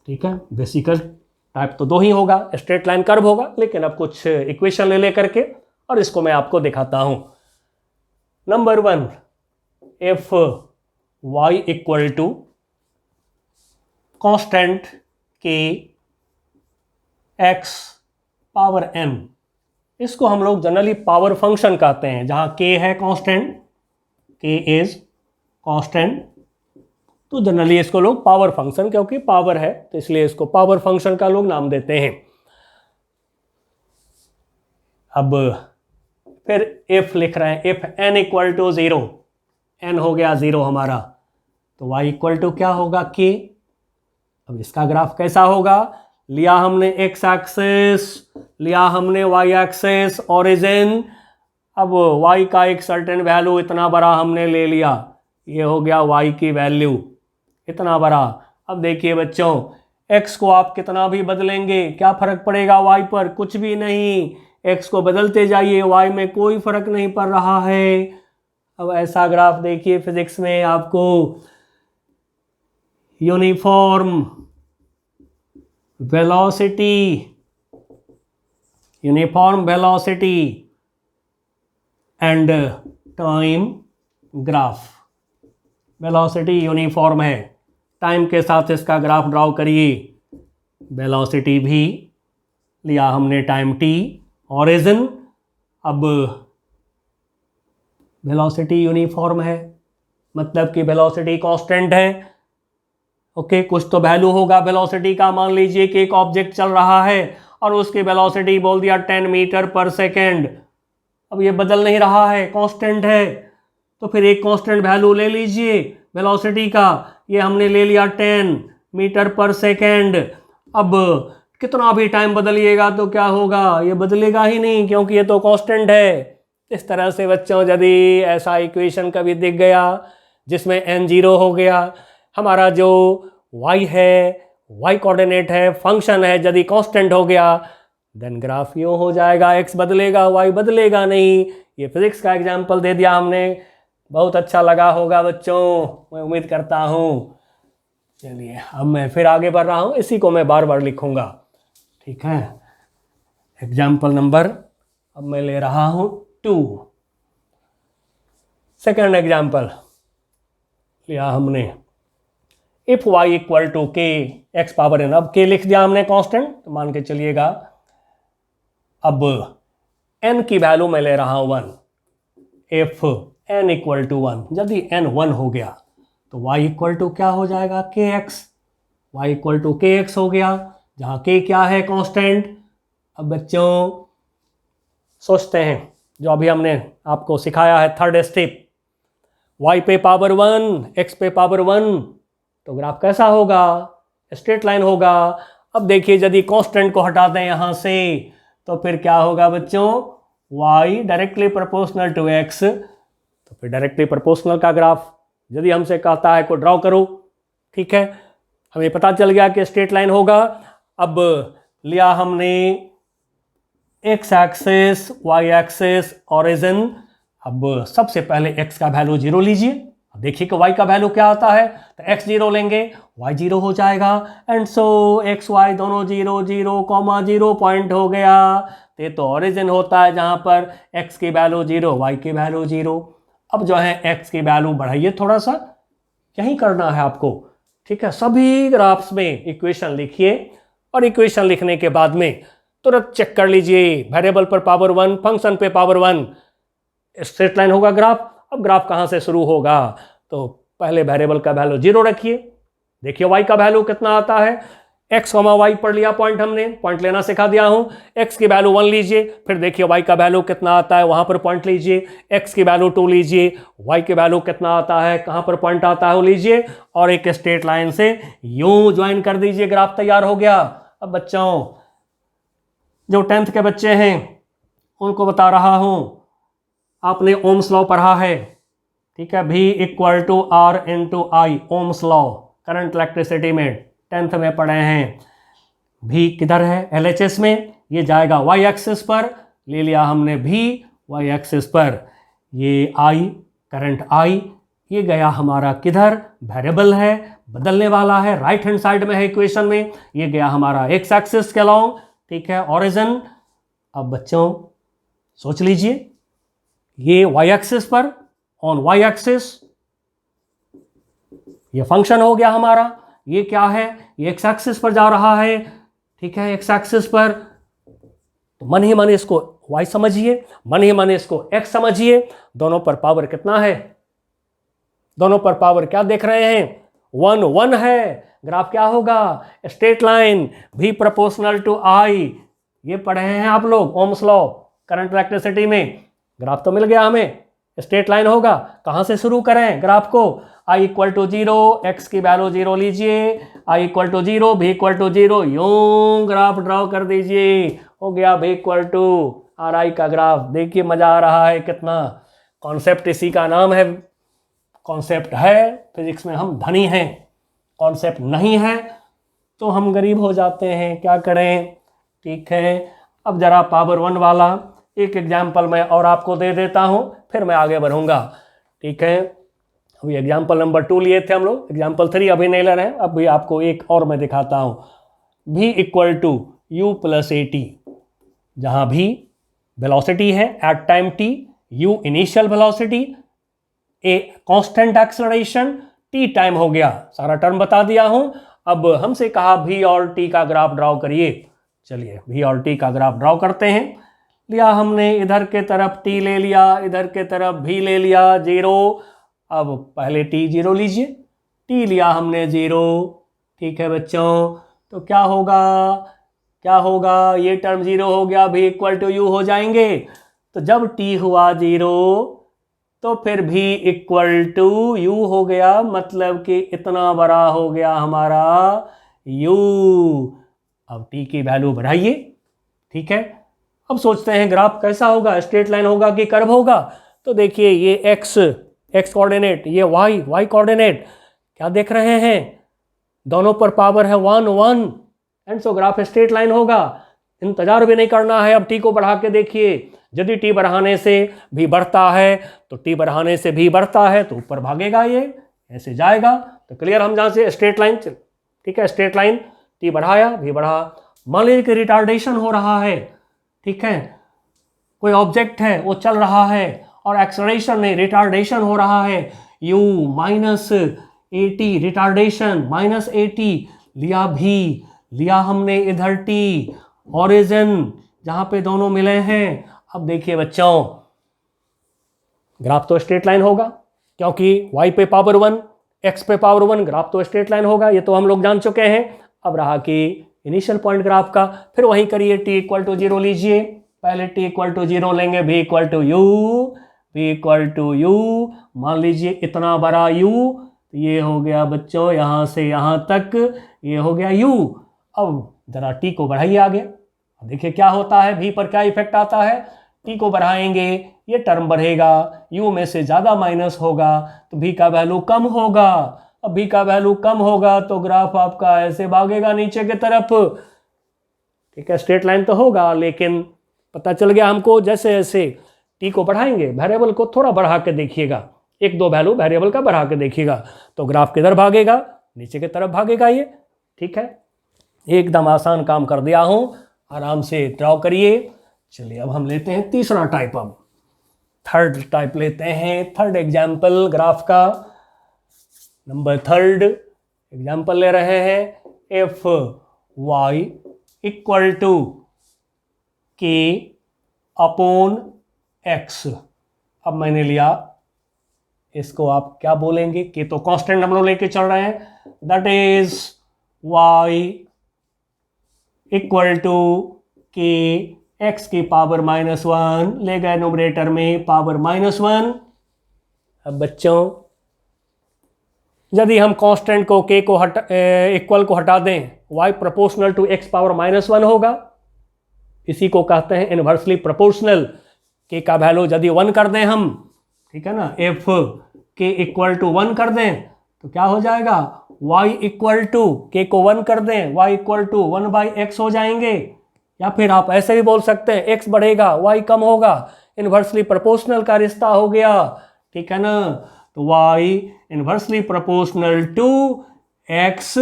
ठीक है। बेसिकल टाइप तो दो ही होगा, स्ट्रेट लाइन, कर्व होगा, लेकिन अब कुछ इक्वेशन ले करके और इसको मैं आपको दिखाता हूं। Number 1, if y equal to constant k x power n, इसको हम लोग जनरली पावर फंक्शन कहते हैं। जहां k है कांस्टेंट, k इज कांस्टेंट, तो जनरली इसको लोग पावर फंक्शन, क्योंकि पावर है तो इसलिए इसको पावर फंक्शन का लोग नाम देते हैं। अब फिर इफ लिख रहे हैं, if n equal to 0, n हो गया 0 हमारा, तो y इक्वल टू क्या होगा? k। अब इसका ग्राफ कैसा होगा? लिया हमने x एक्सेस, लिया हमने y एक्सेस, ओरिजिन। अब y का एक सर्टेन वैल्यू इतना बड़ा हमने ले लिया, ये हो गया y की वैल्यू इतना बड़ा। अब देखिए बच्चों, x को आप कितना भी बदलेंगे क्या फर्क पड़ेगा y पर? कुछ भी नहीं। x को बदलते जाइए, y में कोई फर्क नहीं पड़ रहा है। अब ऐसा ग्राफ देखिए फिजिक्स में आपको uniform velocity and time graph. Velocity uniform है, टाइम के साथ इसका ग्राफ ड्रॉ करिए। वेलोसिटी भी लिया हमने टाइम t, ओरिजिन। अब वेलोसिटी यूनिफॉर्म है, मतलब कि वेलोसिटी कांस्टेंट है, ओके, कुछ तो वैल्यू होगा वेलोसिटी का। मान लीजिए कि एक ऑब्जेक्ट चल रहा है और उसकी वेलोसिटी बोल दिया 10 मीटर पर सेकेंड। अब ये बदल नहीं रहा है, कांस्टेंट है, तो फिर एक कांस्टेंट वैल्यू ले लीजिए वेलोसिटी का। ये हमने ले लिया 10 मीटर पर सेकेंड। अब कितना भी टाइम बदलिएगा तो क्या होगा, ये बदलेगा ही नहीं क्योंकि ये तो कांस्टेंट है। इस तरह से बच्चों यदि ऐसा इक्वेशन कभी दिख गया जिसमें n 0 हो गया, हमारा जो y है, y कोऑर्डिनेट है, फंक्शन है, यदि कांस्टेंट हो गया, देन ग्राफ यूं हो जाएगा, x बदलेगा y बदलेगा नहीं। ये फिजिक्स का एग्जाम्पल दे दिया हमने, बहुत अच्छा लगा होगा बच्चों, मैं उम्मीद करता हूँ। चलिए अब मैं फिर आगे बढ़ रहा हूँ, इसी को मैं बार बार लिखूंगा, ठीक है। एग्जाम्पल नंबर अब मैं ले रहा हूँ 2। सेकेंड एग्जाम्पल लिया हमने, if y equal to K x power n। अब k लिख दिया हमने कांस्टेंट, तो मान के चलिएगा अब n की वैल्यू मैं ले रहा हूं 1। इफ n इक्वल टू 1, यदि n 1 हो गया तो y इक्वल टू क्या हो जाएगा, kx। y equal to kx हो गया, जहां k क्या है, कांस्टेंट। अब बच्चों सोचते हैं जो अभी हमने आपको सिखाया है, थर्ड स्टेप, y पे पावर 1, x पे पावर 1, तो ग्राफ कैसा होगा, स्ट्रेट लाइन होगा। अब देखिए यदि कांस्टेंट को हटा दें यहाँ से तो फिर क्या होगा बच्चों, y directly proportional to x, तो फिर डायरेक्टली प्रोपोर्शनल का ग्राफ यदि हमसे कहता है को ड्रॉ करो, ठीक है, हमें पता चल गया कि स्ट्रेट लाइन होगा। अब लिया हमने x axis, y axis, origin. अब सबसे पहले x का वैल्यू 0 लीजिए, देखिए कि y का वैल्यू क्या आता है, तो x 0 लेंगे, y 0 हो जाएगा, एंड सो x y दोनों 0 0 0 पॉइंट हो गया। तो ये तो ओरिजिन होता है जहां पर x की वैल्यू 0, y की वैल्यू 0। अब जो है x की वैल्यू बढ़ाइए थोड़ा सा, यही करना है आपको, ठीक है। सभी ग्राफ्स में इक्वेशन लिखिए और इक्वेशन लिखने के बाद में तुरंत चेक कर लीजिए, वेरिएबल पर पावर 1, फंक्शन पे पावर 1, स्ट्रेट लाइन होगा ग्राफ। अब ग्राफ कहां से शुरू होगा, तो पहले वेरिएबल का वैल्यू 0 रखिए, देखिए y का वैल्यू कितना आता है, x, y पढ़ लिया, पॉइंट हमने पॉइंट लेना सिखा दिया हूं। x की वैल्यू 1 लीजिए, फिर देखिए y का वैल्यू कितना आता है, वहां पर पॉइंट लीजिए, x की वैल्यू 2 लीजिए, y की वैल्यू कितना आता है, कहां पर पॉइंट आता है वो लीजिए, और एक स्ट्रेट लाइन से यूं ज्वाइन कर दीजिए, ग्राफ तैयार हो गया। अब बच्चों जो 10th के बच्चे हैं उनको बता रहा हूं, आपने ओम्स लॉ पढ़ा है, ठीक है, V equal to R into I, Ohm's law current electricity में 10th में पढ़े हैं। V किधर है, LHS में, ये जाएगा y एक्सिस पर, ले लिया हमने V y एक्सिस पर, ये I करंट I, ये गया हमारा किधर, वेरिएबल है, बदलने वाला है, राइट हैंड साइड में है इक्वेशन में, ये गया हमारा x एक्सिस के अलॉन्ग, ठीक है, ओरिजिन। अब बच्चों सोच लीजिए, ये y एक्सिस पर, ऑन y एक्सिस ये फंक्शन हो गया हमारा, ये क्या है, ये x एक्सिस पर जा रहा है, ठीक है, x एक्सिस पर, तो मन ही मन इसको y समझिए, मन ही मन इसको x समझिए, दोनों पर पावर कितना है, दोनों पर पावर क्या देख रहे हैं, 1 1 है, ग्राफ क्या होगा, straight line, V proportional to I, ये पढ़े हैं आप लोग ओम्स लॉ करंट इलेक्ट्रिसिटी में, ग्राफ तो मिल गया हमें, स्ट्रेट लाइन होगा। कहां से शुरू करें ग्राफ को, I इक्वल टू 0, x की वैल्यू 0 लीजिए, I equal to 0, V equal to 0, यूं ग्राफ ड्रॉ कर दीजिए, हो गया V इक्वल टू RI का ग्राफ। देखिए मजा आ रहा है कितना, कॉन्सेप्ट इसी का नाम है, कॉन्सेप्ट है फिजिक्स में हम धनी हैं, कॉन्सेप्ट नहीं है तो हम गरीब हो जाते हैं, क्या करें, ठीक है। अब जरा पावर 1 वाला एक एग्जाम्पल मैं और आपको दे देता हूं, फिर मैं आगे बढ़ूंगा, ठीक है। अभी एग्जाम्पल नंबर 2 लिए थे हम लोग, एग्जाम्पल 3 अभी नहीं ले रहे हैं, अभी आपको एक और मैं दिखाता हूं। V equal to U plus AT, जहां V वेलोसिटी है at time t, U initial velocity, A constant acceleration, T time हो गया, सारा टर्म बता दिया हूं। अब हमसे कहा V और T का ग्राफ ड्रॉ करिए, चलिए V और T का ग्राफ ड्रॉ करते हैं। लिया हमने इधर के तरफ t ले लिया, इधर के तरफ v ले लिया 0, अब पहले t 0 लीजिए, t लिया हमने 0, ठीक है बच्चों, तो क्या होगा, क्या होगा, ये टर्म 0 हो गया, भी इक्वल टू यू हो जाएंगे। तो जब t हुआ 0 तो फिर भी इक्वल टू यू हो गया, मतलब कि इतना बड़ा हो गया हमारा u। अब t की वैल्यू बढ़ाइए। ठीक है, अब सोचते हैं ग्राफ कैसा होगा, स्ट्रेट लाइन होगा कि कर्व होगा। तो देखिए ये x कोऑर्डिनेट, ये y कोऑर्डिनेट, क्या देख रहे हैं, दोनों पर पावर है 1 1, and so graph straight line होगा। इंतजार भी नहीं करना है, अब t को बढ़ा के देखिए, यदि t बढ़ाने से भी बढ़ता है तो t बढ़ाने से भी बढ़ता है तो ऊपर भागेगा, ये ऐसे जाएगा। तो क्लियर, हम जहां से स्ट्रेट लाइन, ठीक है, स्ट्रेट लाइन, t बढ़ाया भी बढ़ा। मान लीजिए कि रिटार्डेशन हो रहा है, ठीक है, कोई ऑब्जेक्ट है वो चल रहा है और एक्सेलरेशन नहीं, रिटार्डेशन हो रहा है, u -80, रिटार्डेशन -80 लिया, भी लिया हमने इधर t, ओरिजिन जहां पे दोनों मिले हैं। अब देखिए बच्चों, ग्राफ तो स्ट्रेट लाइन होगा, क्योंकि y पे पावर 1, x पे पावर 1, ग्राफ तो स्ट्रेट लाइन होगा, ये तो हम लोग जान चुके हैं। अब रहा कि इनिशियल पॉइंट ग्राफ का, फिर वहीं करिए, t इक्वल टू 0 लीजिए, पहले t इक्वल टू 0 लेंगे, v equal to U, v equal to U, मान लीजिए इतना बड़ा u, तो ये हो गया बच्चों यहाँ से यहाँ तक, ये हो गया u। अब जरा t को बढ़ाइए आगे, देखिए क्या होता है, v पर क्या इफेक्ट आता है, t को बढ़ाएंगे ये टर्म बढ़ेगा, u में से ज़्यादा माइनस होगा तो v का वैल्यू कम होगा। अब v का वैल्यू कम होगा तो ग्राफ आपका ऐसे भागेगा नीचे की तरफ। ठीक है, स्ट्रेट लाइन तो होगा, लेकिन पता चल गया हमको, जैसे जैसे t को बढ़ाएंगे, वेरिएबल को थोड़ा बढ़ा के देखिएगा, 1-2 वैल्यू वेरिएबल का बढ़ा के देखिएगा, तो ग्राफ किधर भागेगा, नीचे की तरफ भागेगा ये। ठीक है, एकदम आसान काम कर दिया हूँ, आराम से ड्रॉ करिए। चलिए अब हम लेते हैं तीसरा टाइप, अब थर्ड टाइप लेते हैं, थर्ड एग्जाम्पल ग्राफ का, नंबर थर्ड एग्जाम्पल ले रहे हैं, F Y equal to K upon x. अब मैंने लिया, इसको आप क्या बोलेंगे, कि तो कांस्टेंट हम लोग लेके चल रहे हैं, that is Y equal to K X की पावर -1, ले गए न्यूमरेटर में पावर -1। अब बच्चों यदि हम कांस्टेंट को के को इक्वल को हटा दें, y proportional to x power -1 होगा, इसी को कहते हैं इनवर्सली प्रोपोर्शनल। के का वैल्यू यदि 1 कर दें हम, ठीक है ना, एफ के इक्वल टू 1 कर दें तो क्या हो जाएगा, y इक्वल टू, के को 1 कर दें, y इक्वल टू 1/x हो जाएंगे। या फिर आप ऐसे भी बोल सकते हैं, x बढ़ेगा y कम होगा, इनवर्सली प्रोपोर्शनल का रिश्ता हो गया। ठीक है ना, तो y inversely proportional to x,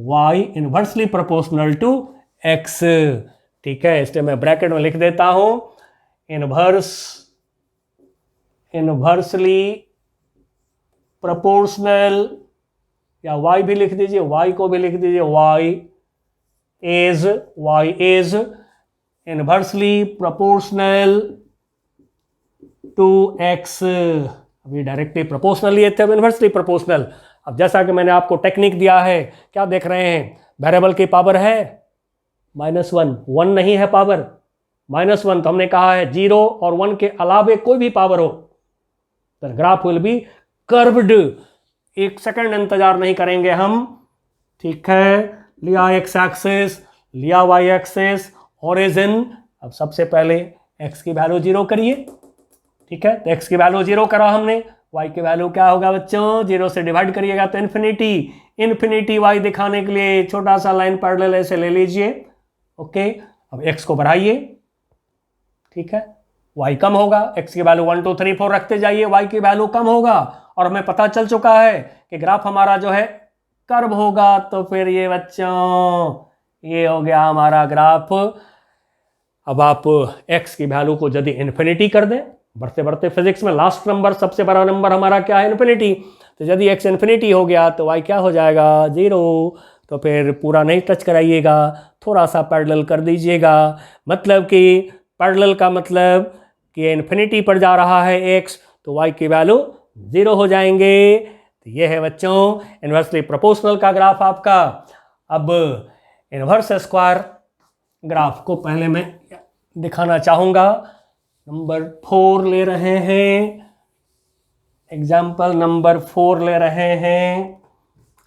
y inversely proportional to x। ठीक है, इसलिए मैं ब्रैकेट में लिख देता हूं, इनवर्सली प्रोपोर्शनल, या y भी लिख दीजिए, y को भी लिख दीजिए, y is inversely proportional to x। अभी डायरेक्टली प्रोपोर्शनल लिए थे, अब इनवर्सली प्रोपोर्शनल। अब जैसा कि मैंने आपको टेक्निक दिया है, क्या देख रहे हैं, वेरिएबल की पावर है -1, 1 नहीं है पावर, -1 तो हमने कहा है 0 और 1 के अलावे कोई भी पावर हो तो ग्राफ विल बी कर्व्ड। एक सेकंड इंतजार नहीं करेंगे हम। ठीक है, लिया x एक्सिस, लिया y एक्सिस, ओरिजिन। अब सबसे पहले x की वैल्यू 0 करिए। ठीक है, तो x की वैल्यू 0 करा हमने, y की वैल्यू क्या होगा बच्चों, 0 से डिवाइड करिएगा तो इन्फिनिटी y दिखाने के लिए छोटा सा लाइन पैरेलल ऐसे ले लीजिए। ओके, अब x को बढ़ाइए। ठीक है, y कम होगा, x की वैल्यू 1 2 3 4 रखते जाइए, y की वैल्यू कम होगा, और हमें पता चल चुका है कि ग्राफ हमारा जो है कर्व होगा। तो फिर ये बच्चों, ये हो गया हमारा ग्राफ। अब आप x की वैल्यू को यदि इन्फिनिटी कर दें, बढ़ते बढ़ते फिजिक्स में लास्ट नंबर, सबसे बड़ा नंबर हमारा क्या है, इन्फिनिटी। तो यदि x इन्फिनिटी हो गया तो y क्या हो जाएगा, 0। तो फिर पूरा नहीं टच कराइएगा, थोड़ा सा पैरेलल कर दीजिएगा। मतलब कि पैरेलल का मतलब कि इन्फिनिटी पर जा रहा है x, तो y की वैल्यू 0 हो जाएंगे। तो ये है बच्चों इन्वर्सली प्रोपोर्शनल का ग्राफ आपका। अब इन्वर्स स्क्वायर ग्राफ को पहले मैं दिखाना चाहूँगा। नंबर 4 ले रहे हैं, एग्जाम्पल नंबर 4 ले रहे हैं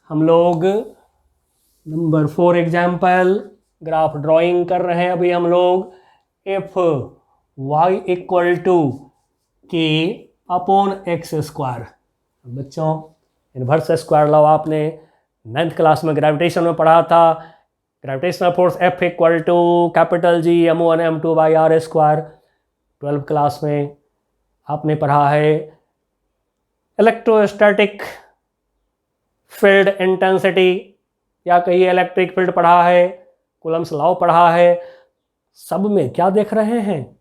हम लोग। नंबर 4 एग्जाम्पल ग्राफ ड्राइंग कर रहे हैं अभी हम लोग। If y equal to K upon X square. बच्चों इन्वर्स स्क्वायर लॉ आपने 9th क्लास में ग्रेविटेशन में पढ़ा था। Gravitational force F equal to capital G m1 m2 by R square. 12th class में आपने पढ़ा है इलेक्ट्रोस्टैटिक फील्ड इंटेंसिटी, या कहिए इलेक्ट्रिक फील्ड पढ़ा है, कूलम्स लॉ पढ़ा है। सब में क्या देख रहे हैं,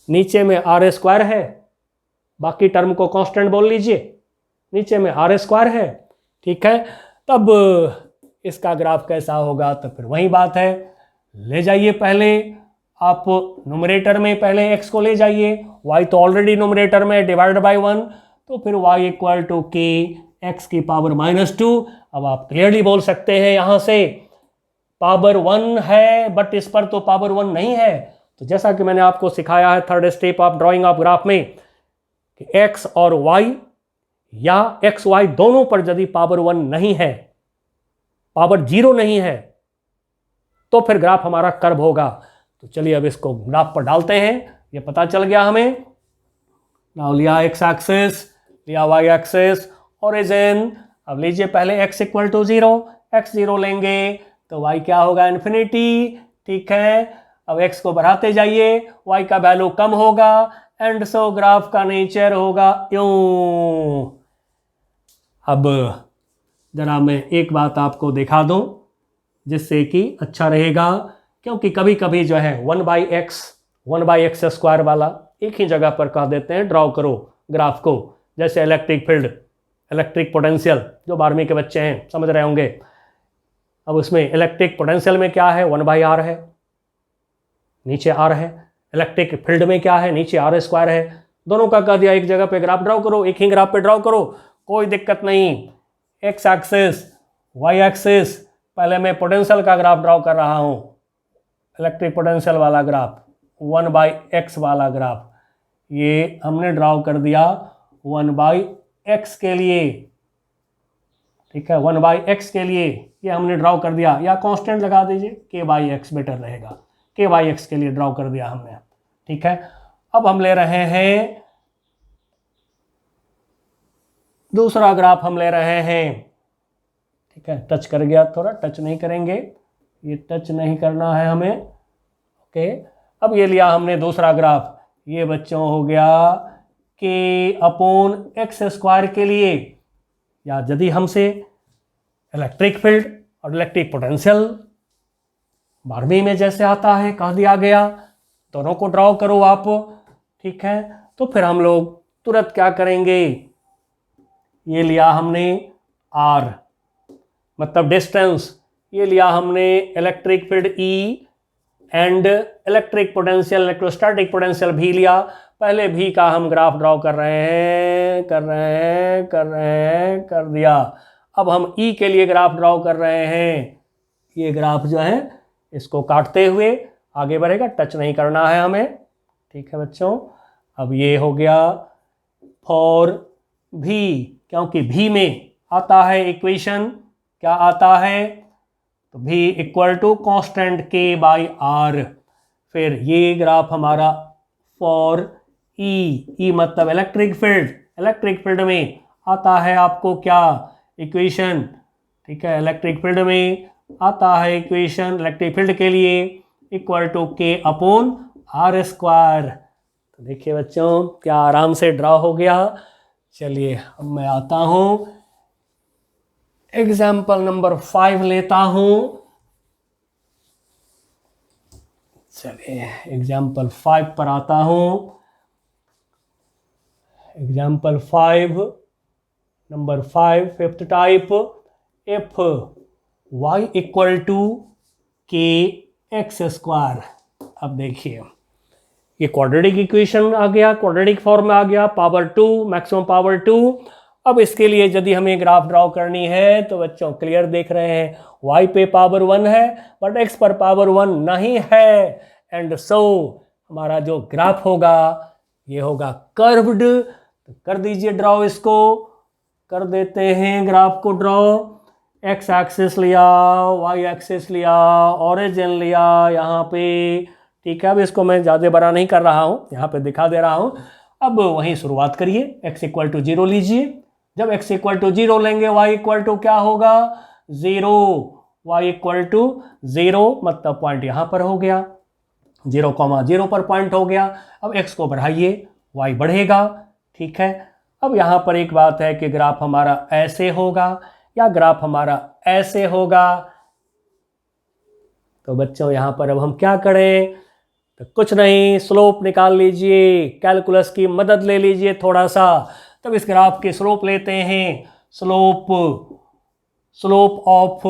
नीचे में आर स्क्वायर है, बाकी टर्म को कांस्टेंट बोल लीजिए, नीचे में आर स्क्वायर है, ठीक है। तब इसका ग्राफ कैसा होगा, तो फिर वही बात है, ले जाइए पहले आप न्यूमरेटर में पहले x को ले जाइए, y तो ऑलरेडी न्यूमरेटर में डिवाइड बाय 1, तो फिर y equal to K X की पावर -2। अब आप क्लियरली बोल सकते हैं यहाँ से पावर 1 है, बट इस पर तो पावर 1 नहीं है। तो जैसा कि मैंने आपको सिखाया है third step of drying of graph में कि x और y या एक्स वाई दोनों पर यदि पावर 1 नहीं है, पावर 0 नहीं है, तो फिर ग्राफ हमारा कर्व होगा। तो चलिए अब इसको ग्राफ पर डालते हैं, ये पता चल गया हमें। नाउ लिया एक्स एक्सिस, लिया वाई एक्सिस, ओरिजिन। अब लीजिए पहले x इक्वल टू 0, x 0 लेंगे तो y क्या होगा, इन्फिनिटी, ठीक है। अब x को बढ़ाते जाइए, y का वैल्यू कम होगा, एंड सो ग्राफ का नेचर होगा यूं। अब जरा मैं एक बात आपको दिखा दूं जिससे कि अच्छा रहेगा, क्योंकि कभी कभी जो है 1/x स्क्वायर वाला एक ही जगह पर कह देते हैं ड्रॉ करो ग्राफ को, जैसे इलेक्ट्रिक फील्ड, इलेक्ट्रिक पोटेंशियल, जो 12वीं के बच्चे हैं समझ रहे होंगे। अब उसमें इलेक्ट्रिक पोटेंशियल में क्या है, 1/r है, नीचे r है। इलेक्ट्रिक फील्ड में क्या है, नीचे r स्क्वायर है। दोनों का कह दिया एक जगह पे ग्राफ ड्रॉ करो, एक ही ग्राफ पे ड्रॉ करो, कोई दिक्कत नहीं। एक्स एक्सिस, वाई एक्सिस, पहले मैं पोटेंशियल का ग्राफ ड्रॉ कर रहा हूँ, इलेक्ट्रिक पोटेंशियल वाला ग्राफ, 1/x वाला ग्राफ, ये हमने ड्रॉ कर दिया 1/x के लिए, ठीक है। 1/x के लिए ये हमने ड्रॉ कर दिया, या कांस्टेंट लगा दीजिए, k/x बेटर रहेगा, k/x के लिए ड्रॉ कर दिया हमने, ठीक है। अब हम ले रहे हैं दूसरा ग्राफ, हम ले रहे हैं, ठीक है। टच कर गया, थोड़ा टच नहीं करेंगे, ये टच नहीं करना है हमें, ओके। अब ये लिया हमने दूसरा ग्राफ, ये बच्चों हो गया k अपॉन एक्स स्क्वायर के लिए, या यदि हमसे इलेक्ट्रिक फील्ड और इलेक्ट्रिक पोटेंशियल 12वीं में जैसे आता है कह दिया गया, दोनों को ड्रॉ करो आप, ठीक है। तो फिर हम लोग तुरंत क्या करेंगे, ये लिया हमने r मतलब डिस्टेंस, ये लिया हमने electric field E and electric potential, electrostatic potential भी लिया। पहले भी का हम ग्राफ ड्रॉ कर रहे हैं, कर दिया। अब हम E के लिए ग्राफ ड्रॉ कर रहे हैं, ये ग्राफ जो है इसको काटते हुए आगे बढ़ेगा, टच नहीं करना है हमें, ठीक है बच्चों। अब ये हो गया फॉर V, क्योंकि V में आता है इक्वेशन, क्या आता है, तो V equal to constant k/r। फिर ये ग्राफ हमारा फॉर E मतलब इलेक्ट्रिक फील्ड, इलेक्ट्रिक फील्ड में आता है आपको क्या, इक्वेशन, ठीक है। इलेक्ट्रिक फील्ड में आता है इक्वेशन इलेक्ट्रिक फील्ड के लिए equal to k upon r square. तो देखिए बच्चों क्या आराम से ड्रॉ हो गया। चलिए अब मैं आता हूँ, एग्जाम्पल नंबर 5 लेता हूँ। चलिए एग्जाम्पल 5 पर आता हूँ। Example 5 number 5 fifth type, if y equal to K X square. अब देखिए ये क्वाड्रेटिक इक्वेशन आ गया, क्वाड्रेटिक फॉर्म में आ गया, पावर 2, मैक्सिमम पावर 2, अब इसके लिए यदि हमें ग्राफ ड्रॉ करनी है तो बच्चों क्लियर देख रहे हैं, y पे पावर 1 है बट x पर पावर 1 नहीं है, एंड सो हमारा जो ग्राफ होगा ये होगा कर्व्ड। तो कर दीजिए ड्रॉ, इसको कर देते हैं ग्राफ को ड्रॉ। x एक्सिस लिया, y एक्सिस लिया, ओरिजिन लिया यहाँ पे, ठीक है। अब इसको मैं ज़्यादा बड़ा नहीं कर रहा हूँ, यहाँ पे दिखा दे रहा हूँ। अब वहीं शुरुआत करिए, x इक्वल टू 0 लीजिए। जब x इक्वल टू 0 लेंगे y इक्वल टू क्या होगा, 0। y इक्वल टू 0 मतलब पॉइंट यहाँ पर हो गया, 0,0 पर पॉइंट हो गया। अब x को बढ़ाइए, y बढ़ेगा, ठीक है। अब यहाँ पर एक बात है कि ग्राफ हमारा ऐसे होगा या ग्राफ हमारा ऐसे होगा। तो बच्चों यहाँ पर अब हम क्या करें, तो कुछ नहीं, स्लोप निकाल लीजिए, कैलकुलस की मदद ले लीजिए थोड़ा सा। तब इस ग्राफ की स्लोप लेते हैं। Slope of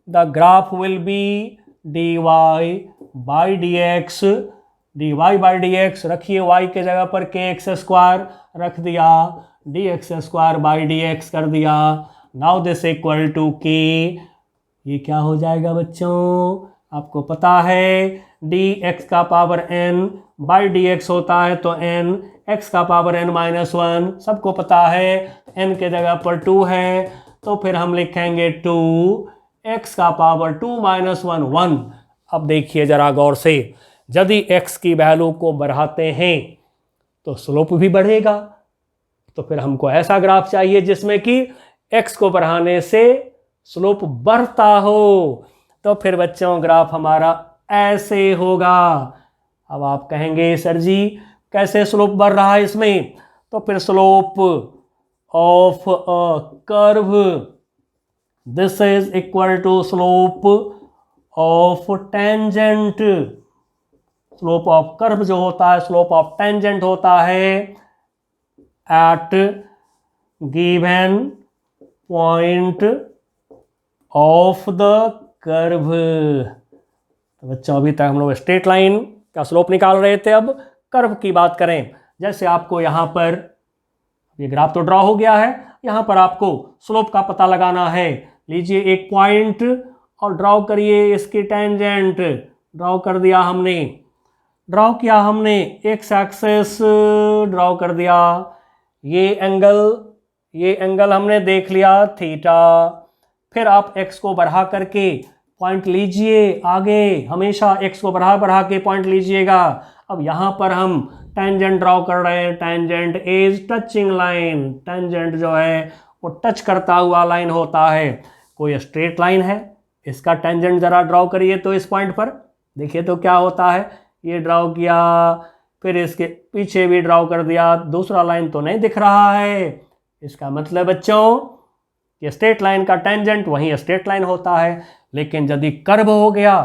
the graph will be dy by dx, रखिए y के जगह पर kx² रख दिया, dx² बाई dx कर दिया। Now this equal to k, ये क्या हो जाएगा बच्चों, आपको पता है dx का पावर n बाई dx होता है, तो n x का पावर n माइनस 1 सबको पता है, n के जगह पर 2 है, तो फिर हम लिखेंगे 2 x का पावर 2 माइनस 1 1। अब देखिए जरा गौर से, यदि x की वैल्यू को बढ़ाते हैं तो स्लोप भी बढ़ेगा। तो फिर हमको ऐसा ग्राफ चाहिए जिसमें कि x को बढ़ाने से स्लोप बढ़ता हो। तो फिर बच्चों ग्राफ हमारा ऐसे होगा। अब आप कहेंगे सर जी कैसे स्लोप बढ़ रहा है इसमें, तो फिर slope of a curve, this is equal to slope of tangent. Slope of curve जो होता है, स्लोप ऑफ टेंजेंट होता है at given point of the curve. तो बच्चों अभी तक हम लोग स्ट्रेट लाइन का स्लोप निकाल रहे थे, अब कर्व की बात करें। जैसे आपको यहाँ पर ये ग्राफ तो ड्रॉ हो गया है, यहाँ पर आपको स्लोप का पता लगाना है। लीजिए एक पॉइंट और ड्रॉ करिए इसकी टेंजेंट। ड्रॉ कर दिया हमने, ड्रॉ किया हमने, एक्स एक्सिस ड्रॉ कर दिया, ये एंगल हमने देख लिया थीटा। फिर आप x को बढ़ा करके पॉइंट लीजिए आगे, हमेशा x को बढ़ा के पॉइंट लीजिएगा। अब यहाँ पर हम टेंजेंट ड्रॉ कर रहे हैं, tangent is touching line. Tangent जो है वो टच करता हुआ लाइन होता है, कोई स्ट्रेट लाइन है, इसका टेंजेंट जरा ड्रॉ करिए तो इस पॉइंट पर देखिए तो क्या होता है। ये ड्रॉ किया, फिर इसके पीछे भी ड्रॉ कर दिया, दूसरा लाइन तो नहीं दिख रहा है। इसका मतलब बच्चों कि स्ट्रेट लाइन का टेंजेंट वहीं स्ट्रेट लाइन होता है, लेकिन यदि कर्व हो गया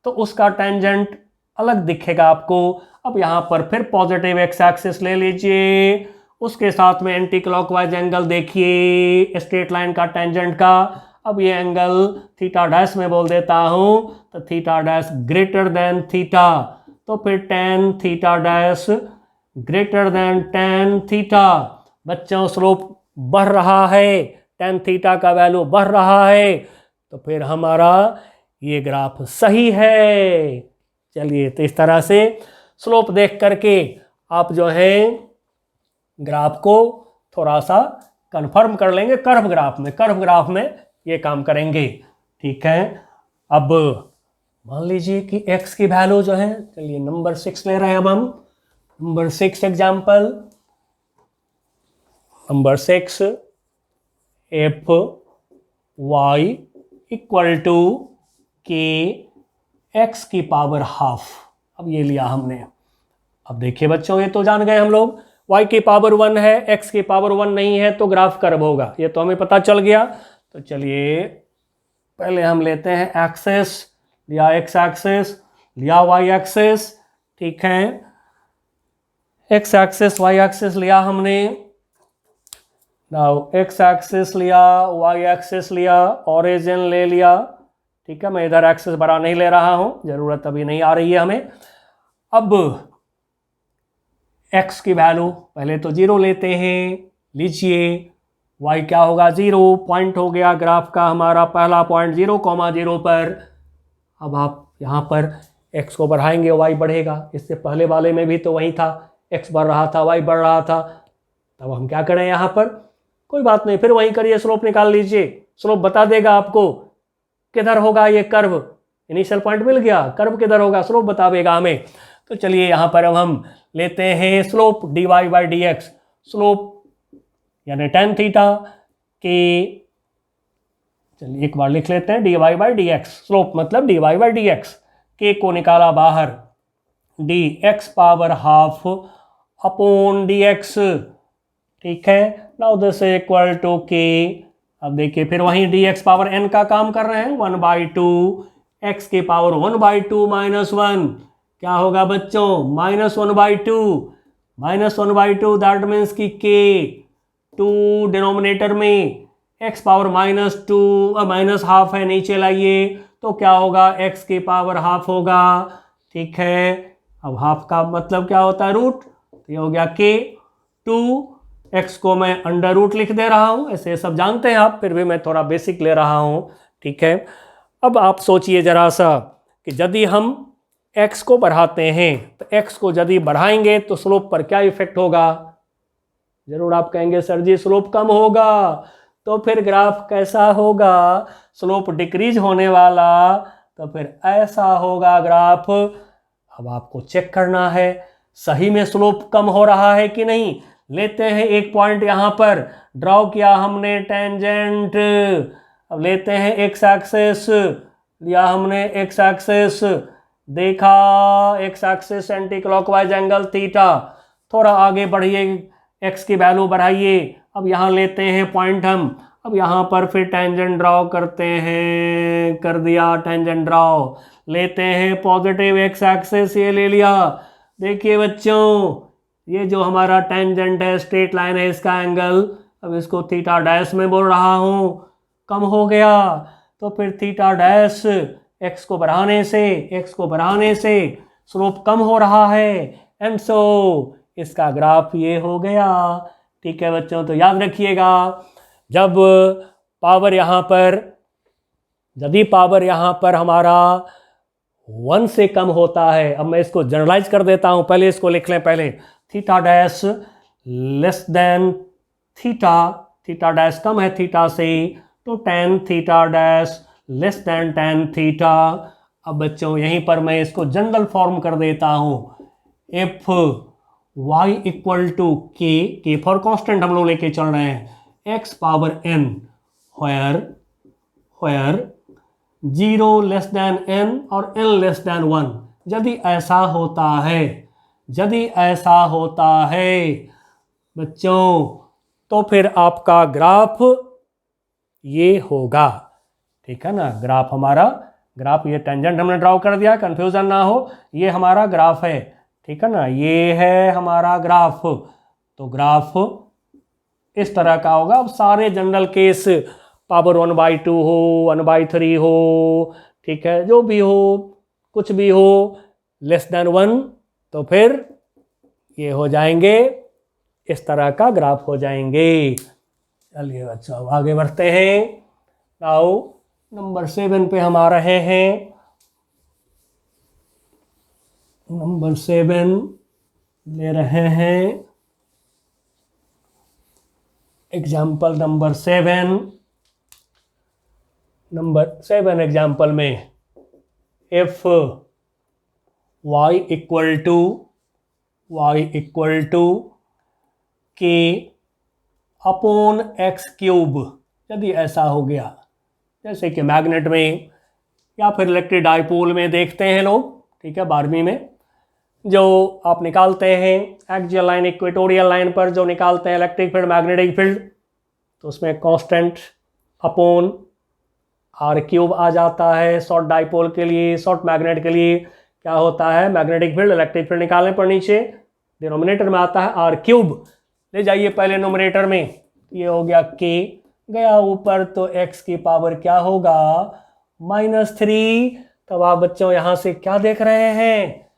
तो उसका टेंजेंट अलग दिखेगा आपको। अब यहाँ पर फिर पॉजिटिव एक्स एक्सिस ले लीजिए, उसके साथ में एंटी क्लॉकवाइज एंगल देखिए स्ट्रेट लाइन का टेंजेंट का। अब ये एंगल थीटा डैश में बोल देता हूँ, तो theta dash greater than theta, तो फिर tan theta dash greater than tan theta. बच्चों स्लोप बढ़ रहा है, टेन थीटा का वैल्यू बढ़ रहा है, तो फिर हमारा ये ग्राफ सही है। चलिए, तो इस तरह से स्लोप देख करके आप जो है ग्राफ को थोड़ा सा कंफर्म कर लेंगे। कर्व ग्राफ में ये काम करेंगे, ठीक है। अब मान लीजिए कि x की वैल्यू जो है, चलिए नंबर 6 ले रहे हैं अब हम। Number 6 example, number 6 if Y equal to K X की पावर हाफ। अब ये लिया हमने। अब देखिए बच्चों, ये तो जान गए हम लोग, y की पावर 1 है, x की पावर 1 नहीं है, तो ग्राफ कर्व होगा, ये तो हमें पता चल गया। तो चलिए पहले हम लेते हैं एक्सेस, लिया x एक्सेस, लिया y एक्सेस, ठीक है। x एक्सेस y एक्सेस लिया हमने, नाउ x एक्सेस लिया, y एक्सेस लिया, ओरिजिन ले लिया, ठीक है। मैं इधर एक्सेस बड़ा नहीं ले रहा हूं, जरूरत अभी नहीं आ रही है हमें। अब x की वैल्यू पहले तो 0 लेते हैं, लीजिए y क्या होगा 0, पॉइंट हो गया ग्राफ का हमारा पहला पॉइंट 0,0 पर। अब आप यहाँ पर x को बढ़ाएंगे y बढ़ेगा, इससे पहले वाले में भी तो वही था, x बढ़ रहा था y बढ़ रहा था। तब हम क्या करें यहाँ पर, कोई बात नहीं, फिर वही करिए, स्लोप निकाल लीजिए, स्लोप बता देगा आपको किधर होगा ये कर्व। इनिशियल पॉइंट मिल गया, कर्व किधर होगा स्लोप बतावेगा हमें। तो चलिए यहाँ पर अब हम लेते हैं slope dy by D x, slope यानी tan थीटा के, चलिए एक बार लिख लेते हैं dy by D x, slope मतलब dy बाई डी एक्स, के को निकाला बाहर, dx power half upon dx, ठीक है। नाउ दिस इक्वल टू के, अब देखिए फिर वहीं dx पावर n का काम कर रहे हैं, 1/2 x के पावर 1/2 माइनस 1, क्या होगा बच्चों -1/2, -1/2 दैट मीन्स कि k 2 डिनोमिनेटर में, x पावर -2 माइनस हाफ है, नीचे लाइए तो क्या होगा x के पावर हाफ होगा, ठीक है। अब हाफ का मतलब क्या होता है रूट, तो ये हो गया k, 2x को मैं अंडर रूट लिख दे रहा हूँ, ऐसे सब जानते हैं आप, फिर भी मैं थोड़ा बेसिक ले रहा हूँ, ठीक है। अब आप सोचिए जरा सा कि यदि हम x को बढ़ाते हैं तो x को यदि बढ़ाएंगे तो स्लोप पर क्या इफेक्ट होगा, जरूर आप कहेंगे सर जी स्लोप कम होगा, तो फिर ग्राफ कैसा होगा, स्लोप डिक्रीज होने वाला, तो फिर ऐसा होगा ग्राफ। अब आपको चेक करना है सही में स्लोप कम हो रहा है कि नहीं। लेते हैं एक पॉइंट यहाँ पर ड्रॉ किया हमने टेंजेंट, अब लेते हैं एक्स एक्सिस, लिया हमने एक्स एक्सिस, देखा x axis anti clockwise angle theta, थोड़ा आगे बढ़िए, एक्स की वैल्यू बढ़ाइए, अब यहाँ लेते हैं पॉइंट हम, अब यहाँ पर फिर टेंजेंट ड्रॉ करते हैं, कर दिया टेंजेंट ड्रॉ, लेते हैं पॉजिटिव एक्स एक्सिस, ये ले लिया। देखिए बच्चों ये जो हमारा टेंजेंट है, स्ट्रेट लाइन है, इसका एंगल, अब इसको थीटा डैश में बोल रहा हूँ, कम हो गया, तो फिर थीटा डैश एक्स को बढ़ाने से स्लोप कम हो रहा है, एंड सो इसका ग्राफ ये हो गया, ठीक है बच्चों। तो याद रखिएगा जब पावर यहाँ पर, यदि पावर यहाँ पर हमारा 1 से कम होता है, अब मैं इसको जनरलाइज कर देता हूँ, पहले इसको लिख लें, पहले theta dash less than theta, theta dash कम है थीटा से, तो tan theta dash less than tan theta. अब बच्चों यहीं पर मैं इसको जनरल फॉर्म कर देता हूँ, इफ y इक्वल टू के फॉर कांस्टेंट हम लोग लेके चल रहे हैं, x power n where 0 less than n और n लेस देन 1, यदि ऐसा होता है बच्चों, तो फिर आपका ग्राफ ये होगा, ठीक है ना। ग्राफ हमारा, ग्राफ ये टेंजेंट हमने ड्रॉ कर दिया, कंफ्यूजन ना हो, ये हमारा ग्राफ है, ठीक है ना, ये है हमारा ग्राफ। तो ग्राफ इस तरह का होगा। अब सारे जनरल केस पावर 1/2 हो, 1/3 हो, ठीक है, जो भी हो, कुछ भी हो लेस देन 1, तो फिर ये हो जाएंगे, इस तरह का ग्राफ हो जाएंगे। चलिए बच्चों अब आगे बढ़ते हैं। नाउ नंबर 7 पे हम आ रहे हैं। नंबर 7 ले रहे हैं, एग्जाम्पल नंबर 7। नंबर 7 एग्जाम्पल में if y equal to K upon x cube, यदि ऐसा हो गया, जैसे कि मैग्नेट में या फिर इलेक्ट्रिक डाइपोल में देखते हैं लोग, ठीक है, 12वीं में जो आप निकालते हैं एक्सियल लाइन, इक्वेटोरियल लाइन पर जो निकालते हैं इलेक्ट्रिक फील्ड, मैग्नेटिक फील्ड, तो उसमें कांस्टेंट अपॉन आर क्यूब आ जाता है। शॉर्ट डाइपोल के लिए, शॉर्ट मैग्नेट के लिए क्या होता है, मैग्नेटिक फील्ड, इलेक्ट्रिक फील्ड निकालने पर नीचे डिनोमिनेटर में आता है आर क्यूब, ले जाइए पहले नोमिनेटर में, ये हो गया के, गया ऊपर तो x की पावर क्या होगा -3। तब आप बच्चों यहाँ से क्या देख रहे हैं,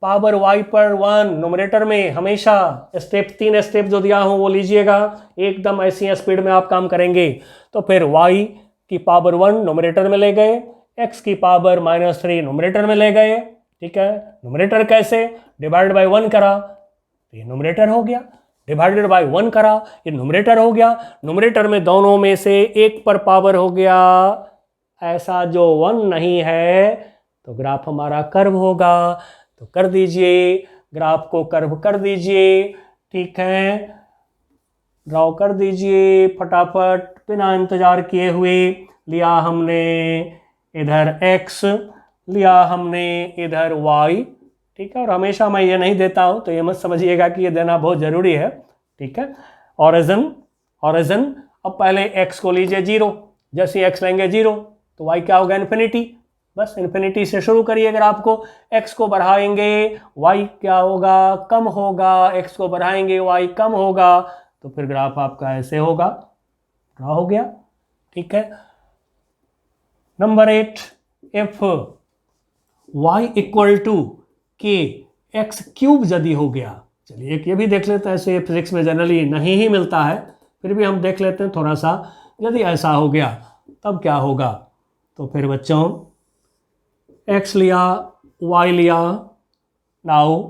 पावर y पर 1 न्यूमरेटर में हमेशा स्टेप 3 स्टेप जो दिया हूँ वो लीजिएगा, एकदम ऐसी स्पीड में आप काम करेंगे। तो फिर y की पावर 1 न्यूमरेटर में ले गए, x की पावर -3 न्यूमरेटर में ले गए। ठीक है, न्यूमरेटर कैसे, डिवाइडेड बाय 1 करा तो ये न्यूमरेटर हो गया, डिवाइडेड बाय 1 करा ये न्यूमरेटर हो गया। न्यूमरेटर में दोनों में से एक पर पावर हो गया, ऐसा जो 1 नहीं है तो ग्राफ हमारा कर्व होगा। तो कर दीजिए, ग्राफ को कर्व कर दीजिए। ठीक है, ड्रॉ कर दीजिए फटाफट बिना इंतजार किए हुए। लिया हमने इधर x, लिया हमने इधर y। ठीक है, और हमेशा मैं ये नहीं देता हूँ तो ये मत समझिएगा कि ये देना बहुत ज़रूरी है। ठीक है, ऑरिजिन अब पहले x को लीजिए 0, जैसे x लेंगे 0 तो y क्या होगा, इन्फिनिटी। बस इन्फिनिटी से शुरू करिए ग्राफ को, x को बढ़ाएंगे y क्या होगा, कम होगा, x को बढ़ाएंगे y कम होगा, तो फिर ग्राफ आपका ऐसे होगा, ड्रॉ हो गया। ठीक है, number 8, if y equal to K X cube यदि हो गया। चलिए एक ये भी देख लेते हैं, ऐसे फिजिक्स में जनरली नहीं ही मिलता है, फिर भी हम देख लेते हैं थोड़ा सा। यदि ऐसा हो गया तब क्या होगा, तो फिर बच्चों x लिया y लिया, नाउ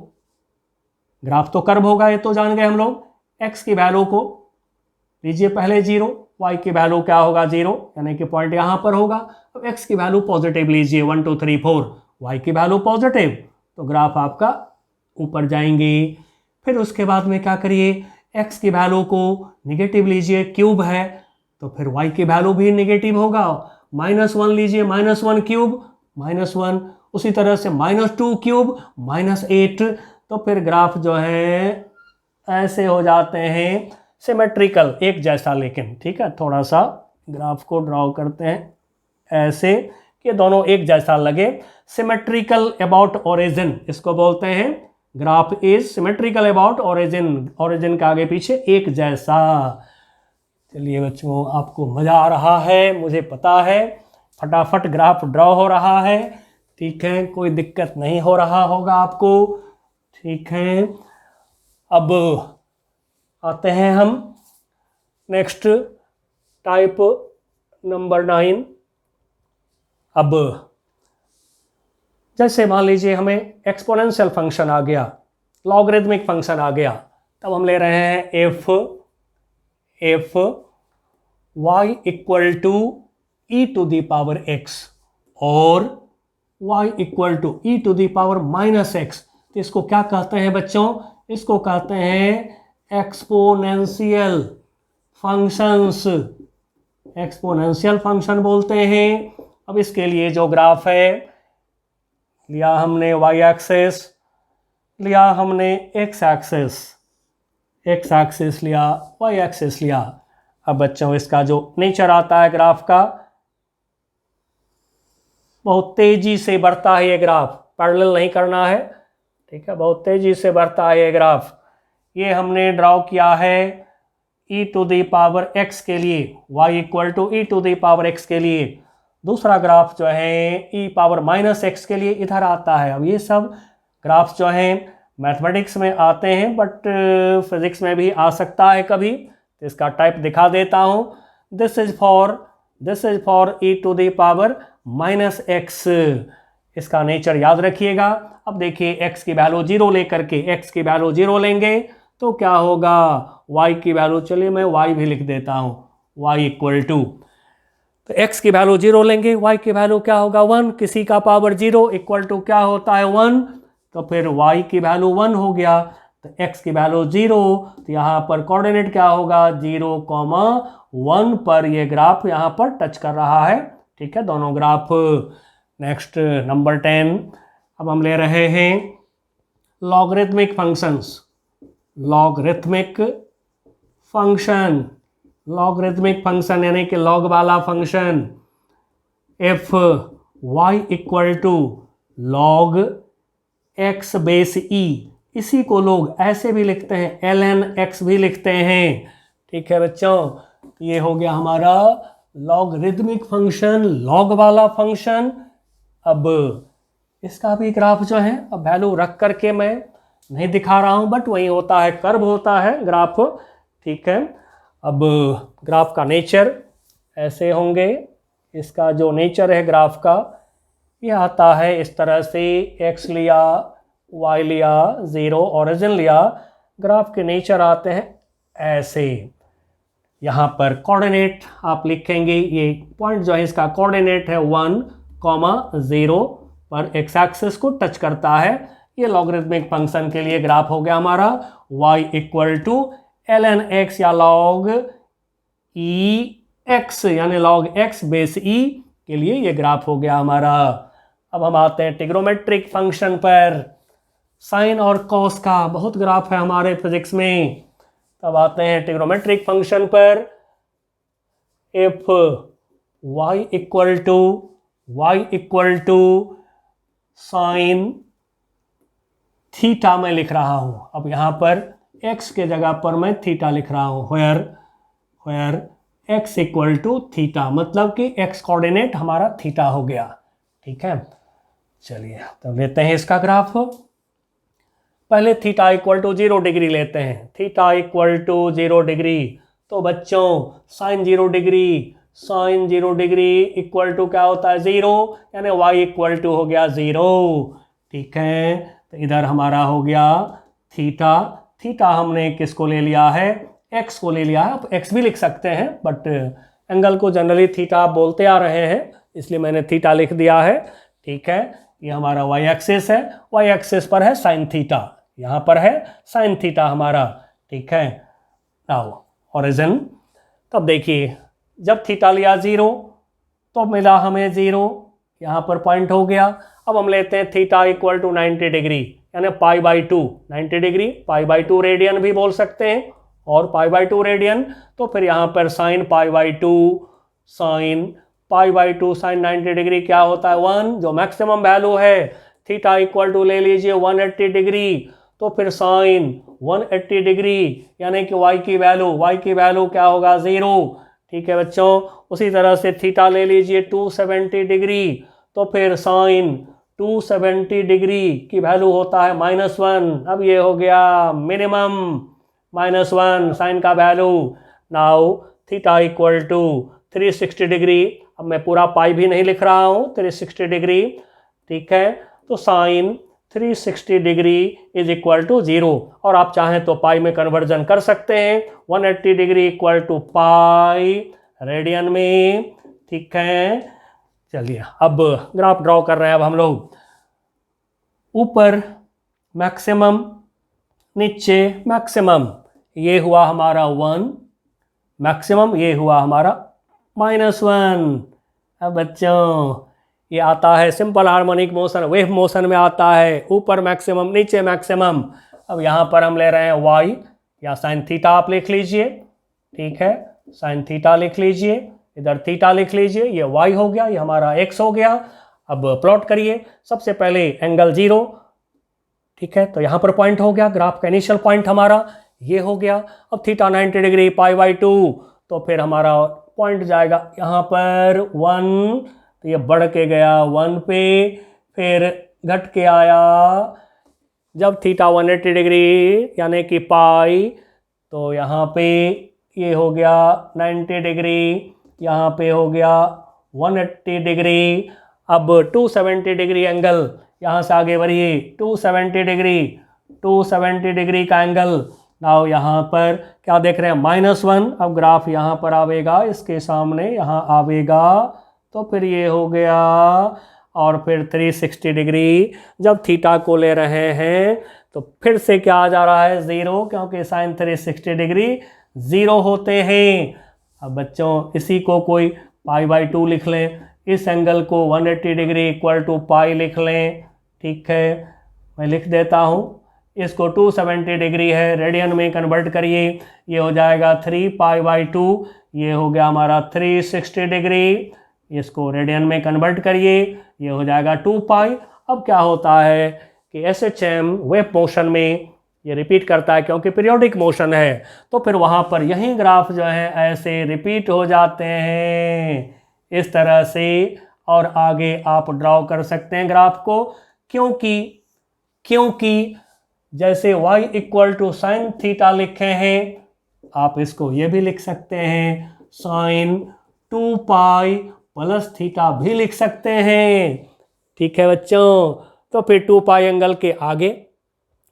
ग्राफ तो कर्व होगा, ये तो जान गए हम लोग। x की वैल्यू को लीजिए पहले 0, y की वैल्यू क्या होगा 0, यानी कि पॉइंट यहाँ पर होगा। अब x की वैल्यू पॉजिटिव लीजिए 1 2 3 4, y की वैल्यू पॉजिटिव, तो ग्राफ आपका ऊपर जाएंगे। फिर उसके बाद में क्या करिए, x की वैल्यू को निगेटिव लीजिए, क्यूब है तो फिर y की वैल्यू भी निगेटिव होगा। -1 लीजिए, -1 क्यूब -1, उसी तरह से -2 क्यूब -8, तो फिर ग्राफ जो है ऐसे हो जाते हैं सिमेट्रिकल, एक जैसा। लेकिन ठीक है, थोड़ा सा ग्राफ को ड्रॉ करते हैं ऐसे कि दोनों एक जैसा लगे। सिमेट्रिकल अबाउट ओरिजिन इसको बोलते हैं, graph is symmetrical about origin, origin का आगे पीछे एक जैसा। चलिए बच्चों, आपको मज़ा आ रहा है मुझे पता है, फटाफट ग्राफ ड्रॉ हो रहा है। ठीक है, कोई दिक्कत नहीं हो रहा होगा आपको। ठीक है, अब आते हैं हम नेक्स्ट टाइप नंबर 9। अब जैसे मान लीजिए हमें एक्सपोनेंशियल फंक्शन आ गया, लॉगरिथमिक फंक्शन आ गया, तब हम ले रहे हैं if y equal to e to the power x और y equal to e to the power -x। तो इसको क्या कहते हैं बच्चों, इसको कहते हैं एक्सपोनेंशियल फंक्शंस, एक्सपोनेंशियल फंक्शन बोलते हैं। अब इसके लिए जो ग्राफ है, लिया हमने y एक्सिस, लिया हमने x एक्सिस लिया, y एक्सिस लिया। अब बच्चों इसका जो नेचर आता है ग्राफ का, बहुत तेजी से बढ़ता है ये ग्राफ, पैरेलल नहीं करना है। ठीक है, बहुत तेजी से बढ़ता है ये ग्राफ। ये हमने ड्रॉ किया है e to the power x के लिए, y equal to e to the power x के लिए। दूसरा ग्राफ जो है e पावर -x के लिए इधर आता है। अब ये सब ग्राफ्स जो हैं मैथमेटिक्स में आते हैं, बट फिजिक्स में भी आ सकता है कभी, तो इसका टाइप दिखा देता हूँ। This is for e to the power -x, इसका नेचर याद रखिएगा। अब देखिए x की वैल्यू 0 लेकर के, x की वैल्यू 0 लेंगे तो क्या होगा, y की वैल्यू, चलिए मैं y भी लिख देता हूँ, y इक्वल टू, तो x की वैल्यू 0 लेंगे, y की वैल्यू क्या होगा 1, किसी का पावर 0 इक्वल टू क्या होता है 1, तो फिर y की वैल्यू 1 हो गया, तो x की वैल्यू 0, तो यहाँ पर कोऑर्डिनेट क्या होगा 0,1 पर ये ग्राफ यहाँ पर टच कर रहा है। ठीक है, दोनों ग्राफ। नेक्स्ट नंबर 10, अब हम ले रहे हैं लॉगरिथमिक फंक्शंस, लॉगरिथमिक फंक्शन यानी कि लॉग वाला function. If y equal to log x base e, इसी को लोग ऐसे भी लिखते हैं, ln x भी लिखते हैं। ठीक है बच्चों, ये हो गया हमारा लॉगरिथमिक फंक्शन, लॉग वाला फंक्शन। अब इसका भी ग्राफ जो है अब वैल्यू रख करके मैं नहीं दिखा रहा हूँ, बट वही होता है, कर्व होता है ग्राफ, ठीक है। अब ग्राफ का नेचर ऐसे होंगे, इसका जो नेचर है ग्राफ का ये आता है इस तरह से, x लिया, y लिया, 0 ओरिजिन लिया, ग्राफ के नेचर आते हैं ऐसे। यहाँ पर कोऑर्डिनेट आप लिखेंगे, ये पॉइंट जो है इसका कोऑर्डिनेट है 1,0 पर x एक्सिस को टच करता है। ये लॉगरिथमिक फंक्शन के लिए ग्राफ हो गया हमारा y equal to ln x या log e x यानी log x बेस e के लिए ये ग्राफ हो गया हमारा। अब हम आते हैं ट्रिग्नोमेट्रिक फंक्शन पर। साइन और कॉस का बहुत ग्राफ है हमारे फिजिक्स में। तब आते हैं ट्रिग्नोमेट्रिक फंक्शन पर। If y equal to sine theta मैं लिख रहा हूं। अब यहां पर x के जगह पर मैं थीटा लिख रहा हूं, where x equal to theta, मतलब कि x कोऑर्डिनेट हमारा थीटा हो गया, ठीक है। चलिए तब लेते हैं इसका ग्राफ। पहले थीटा इक्वल टू 0 डिग्री लेते हैं। थीटा इक्वल टू 0 डिग्री, तो बच्चों साइन 0 डिग्री इक्वल टू क्या होता है 0, यानी y इक्वल टू हो गया 0, ठीक है। तो इधर हमारा हो गया थीटा हमने किसको ले लिया है, x को ले लिया है। आप x भी लिख सकते हैं, बट एंगल को जनरली थीटा बोलते आ रहे हैं, इसलिए मैंने थीटा लिख दिया है, ठीक है। ये हमारा y एक्सिस है, y एक्सिस पर है साइन थीटा, यहाँ पर है साइन थीटा हमारा, ठीक है। आओ ओरिजिन, तब देखिए जब थीटा लिया 0 तो मिला हमें 0, यहाँ पर पॉइंट हो गया। अब हम लेते हैं थीटा इक्वल टू 90 डिग्री, यानी π/2, 90 डिग्री π/2 रेडियन भी बोल सकते हैं, और π/2 रेडियन, तो फिर यहाँ पर साइन π/2 साइन 90 डिग्री क्या होता है 1, जो मैक्सिमम वैल्यू है। थीटा इक्वल टू ले लीजिए 180 डिग्री, तो फिर साइन 180 डिग्री यानी कि y की वैल्यू क्या होगा 0, ठीक है बच्चों। उसी तरह से थीटा ले लीजिए 270 डिग्री, तो फिर साइन 270 डिग्री की वैल्यू होता है -1। अब ये हो गया मिनिमम -1 साइन का value. Now theta equal to 360 degree, अब मैं पूरा पाई भी नहीं लिख रहा हूँ, 360 डिग्री, ठीक है। तो sine 360 degree is equal to 0, और आप चाहें तो पाई में कन्वर्जन कर सकते हैं। 180 degree equal to pi radian में, ठीक है। चलिए अब ग्राफ ड्रॉ कर रहे हैं। अब हम लोग ऊपर मैक्सिमम, नीचे मैक्सिमम, ये हुआ हमारा 1 मैक्सिमम, ये हुआ हमारा -1। अब बच्चों ये आता है simple harmonic motion, wave motion में आता है, ऊपर मैक्सिमम नीचे मैक्सिमम। अब यहाँ पर हम ले रहे हैं y या साइन थीटा, आप लिख लीजिए, ठीक है। साइन थीटा लिख लीजिए, इधर थीटा लिख लीजिए, ये y हो गया, ये हमारा x हो गया। अब प्लॉट करिए, सबसे पहले एंगल 0, ठीक है। तो यहाँ पर पॉइंट हो गया, ग्राफ का इनिशियल पॉइंट हमारा ये हो गया। अब थीटा 90 डिग्री π/2, तो फिर हमारा पॉइंट जाएगा यहाँ पर 1, तो ये बढ़ के गया 1 पे, फिर घट के आया जब थीटा 180 डिग्री यानी कि पाई, तो यहाँ पे ये हो गया 90 डिग्री, यहाँ पे हो गया 180 डिग्री। अब 270 डिग्री एंगल, यहाँ से आगे बढ़िए, 270 डिग्री का एंगल। नाउ यहाँ पर क्या देख रहे हैं -1। अब ग्राफ यहाँ पर आवेगा, इसके सामने यहाँ आवेगा, तो फिर ये हो गया, और फिर 360 डिग्री जब थीटा को ले रहे हैं तो फिर से क्या आ जा रहा है 0, क्योंकि साइन 360 डिग्री 0 होते हैं। अब बच्चों इसी को कोई π/2 लिख लें, इस एंगल को 180 डिग्री इक्वल टू पाई लिख लें, ठीक है। मैं लिख देता हूँ, इसको 270 डिग्री है, रेडियन में कन्वर्ट करिए, ये हो जाएगा 3π/2, ये हो गया हमारा 360 डिग्री, इसको रेडियन में कन्वर्ट करिए, ये हो जाएगा 2 पाई। अब क्या होता है कि SHM वेव मोशन में ये रिपीट करता है, क्योंकि पीरियोडिक मोशन है, तो फिर वहाँ पर यही ग्राफ जो है ऐसे रिपीट हो जाते हैं इस तरह से, और आगे आप ड्रॉ कर सकते हैं ग्राफ को। क्योंकि जैसे y equal to sine theta लिखे हैं, आप इसको ये भी लिख सकते हैं साइन 2 पाई प्लस थीटा भी लिख सकते हैं। ठीक है बच्चों, तो फिर 2 पाई एंगल के आगे,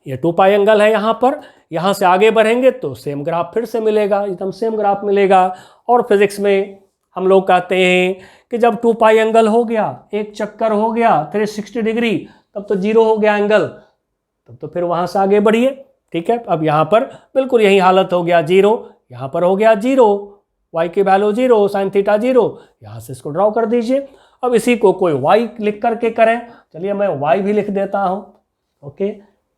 ये 2 पाई एंगल है यहाँ पर, यहाँ से आगे बढ़ेंगे तो सेम ग्राफ फिर से मिलेगा, एकदम सेम ग्राफ मिलेगा। और फिजिक्स में हम लोग कहते हैं कि जब 2 पाई एंगल हो गया, एक चक्कर हो गया 360 डिग्री, तब तो 0 हो गया एंगल, तब तो फिर वहाँ से आगे बढ़िए। ठीक है, अब यहाँ पर बिल्कुल यही हालत हो गया 0, यहाँ पर हो गया 0, y की वैल्यू 0, साइन थीटा 0, यहाँ से इसको ड्रॉ कर दीजिए। अब इसी को कोई y लिख करके करें, चलिए मैं y भी लिख देता हूँ। ओके,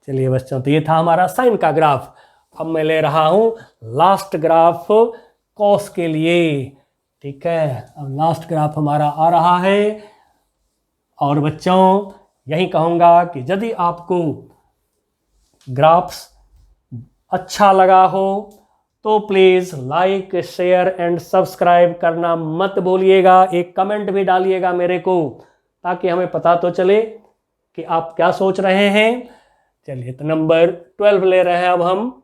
चलिए बच्चों, तो ये था हमारा साइन का ग्राफ। अब मैं ले रहा हूँ लास्ट ग्राफ कॉस के लिए। ठीक है, अब लास्ट ग्राफ हमारा आ रहा है। और बच्चों यही कहूँगा कि यदि आपको ग्राफ्स अच्छा लगा हो तो please like, share and subscribe करना मत भूलिएगा। एक कमेंट भी डालिएगा मेरे को, ताकि हमें पता तो चले कि आप क्या सोच रहे हैं। चलिए, तो नंबर 12 ले रहे हैं अब हम,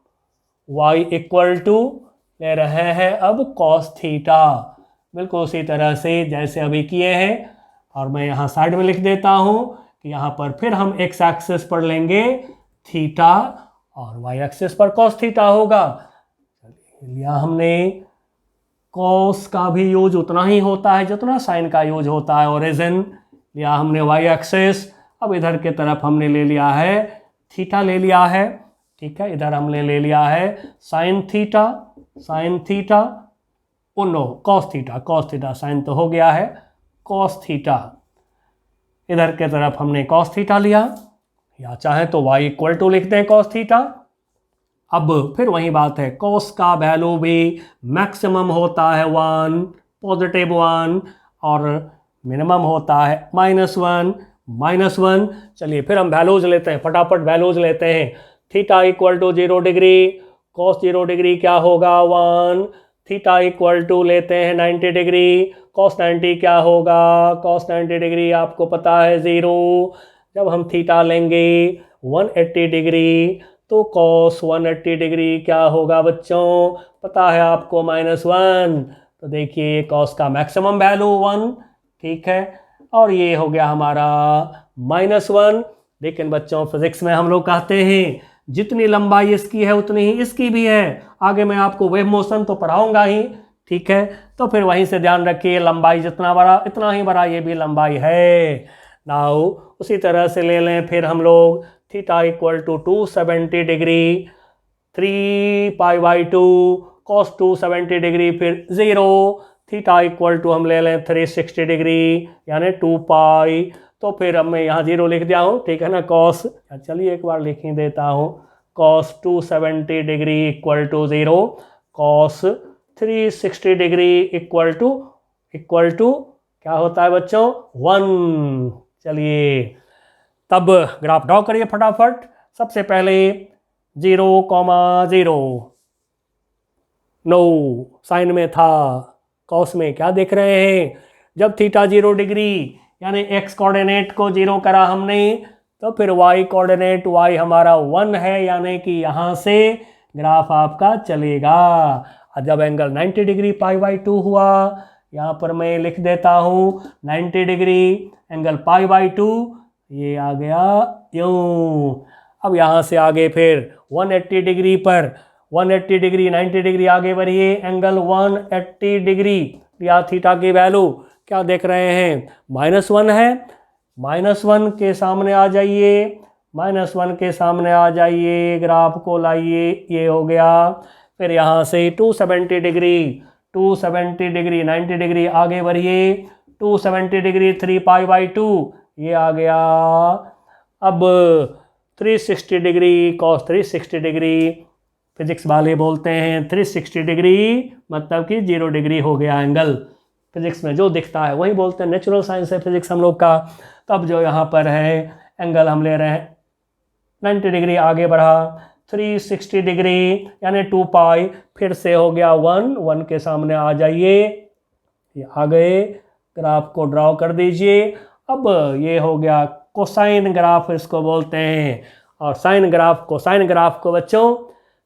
y इक्वल टू ले रहे हैं अब cos थीटा, बिल्कुल उसी तरह से जैसे अभी किए हैं। और मैं यहाँ साइड में लिख देता हूँ कि यहाँ पर फिर हम x एक्सिस पर लेंगे थीटा और y एक्सिस पर cos थीटा होगा। लिया हमने, cos का भी यूज उतना ही होता है जितना साइन का यूज होता है, ओरिजिन लिया हमने y एक्सिस। अब इधर के तरफ हमने ले लिया है थीटा ले लिया है। ठीक है, इधर हमने ले लिया है sine theta, oh no cos theta, sine तो हो गया है, cos थीटा। इधर के तरफ हमने cos थीटा लिया, या चाहे तो y इक्वल टू लिख दें cos थीटा। अब फिर वही बात है, cos का वैल्यू भी मैक्सिमम होता है 1, पॉजिटिव 1, और मिनिमम होता है -1। चलिए फिर हम वैल्यूज लेते हैं, फटाफट वैल्यूज लेते हैं। Theta equal to 0 degree, cos 0 degree क्या होगा 1। थीटा इक्वल टू लेते हैं 90 डिग्री, cos 90 क्या होगा, cos 90 डिग्री आपको पता है 0। जब हम थीटा लेंगे 180 डिग्री, तो cos 180 डिग्री क्या होगा बच्चों, पता है आपको -1। तो देखिए cos का मैक्सिमम वैल्यू 1। ठीक है, और ये हो गया हमारा -1। लेकिन बच्चों फिजिक्स में हम लोग कहते हैं जितनी लंबाई इसकी है उतनी ही इसकी भी है। आगे मैं आपको वेव मोशन तो पढ़ाऊंगा ही। ठीक है, तो फिर वहीं से ध्यान रखिए, लंबाई जितना बड़ा इतना ही बड़ा ये भी लंबाई है। नाउ उसी तरह से ले लें फिर हम लोग theta equal to 270 degree, 3 pi by 2, cos 270 degree फिर 0। थीटा इक्वल टू हम ले लें 360 डिग्री यानी 2 पाई, तो फिर अब मैं यहाँ 0 लिख दिया हूँ। ठीक है ना, cos, चलिए एक बार लिख ही देता हूँ, cos 270 degree equal to 0, cos 360 degree equal to क्या होता है बच्चों 1। चलिए तब ग्राफ ड्रॉ करिए फटाफट। सबसे पहले 0,0, नो साइन में था, कॉस में क्या देख रहे हैं, जब थीटा 0 डिग्री यानी x कोऑर्डिनेट को 0 करा हमने, तो फिर y कोऑर्डिनेट y हमारा 1 है, यानी कि यहाँ से ग्राफ आपका चलेगा। और जब एंगल 90 डिग्री पाई बाई 2 हुआ, यहाँ पर मैं लिख देता हूँ 90 डिग्री एंगल पाई बाई 2, ये आ गया यूं। अब यहाँ से आगे फिर 180 डिग्री पर 180 डिग्री 90 डिग्री आगे बढ़िए, एंगल 180 डिग्री या थीटा की वैल्यू क्या देख रहे हैं -1 है, -1 के सामने आ जाइए, -1 के सामने आ जाइए, ग्राफ को लाइए, ये हो गया। फिर यहाँ से 270 डिग्री 90 डिग्री आगे बढ़िए, 270 डिग्री 3 पाई बाई 2 ये आ गया। अब 360 डिग्री cos 360 डिग्री, फिजिक्स वाले बोलते हैं 360 डिग्री मतलब कि 0 डिग्री हो गया एंगल। फिजिक्स में जो दिखता है वही बोलते हैं, नेचुरल साइंस है फिजिक्स हम लोग का। तब जो यहाँ पर है एंगल हम ले रहे हैं 90 डिग्री आगे बढ़ा, 360 डिग्री यानी 2 पाई, फिर से हो गया 1 के सामने आ जाइए, ये आ गए, ग्राफ को ड्रॉ कर दीजिए। अब ये हो गया कोसाइन ग्राफ इसको बोलते हैं। और साइन ग्राफ कोसाइन ग्राफ को बच्चों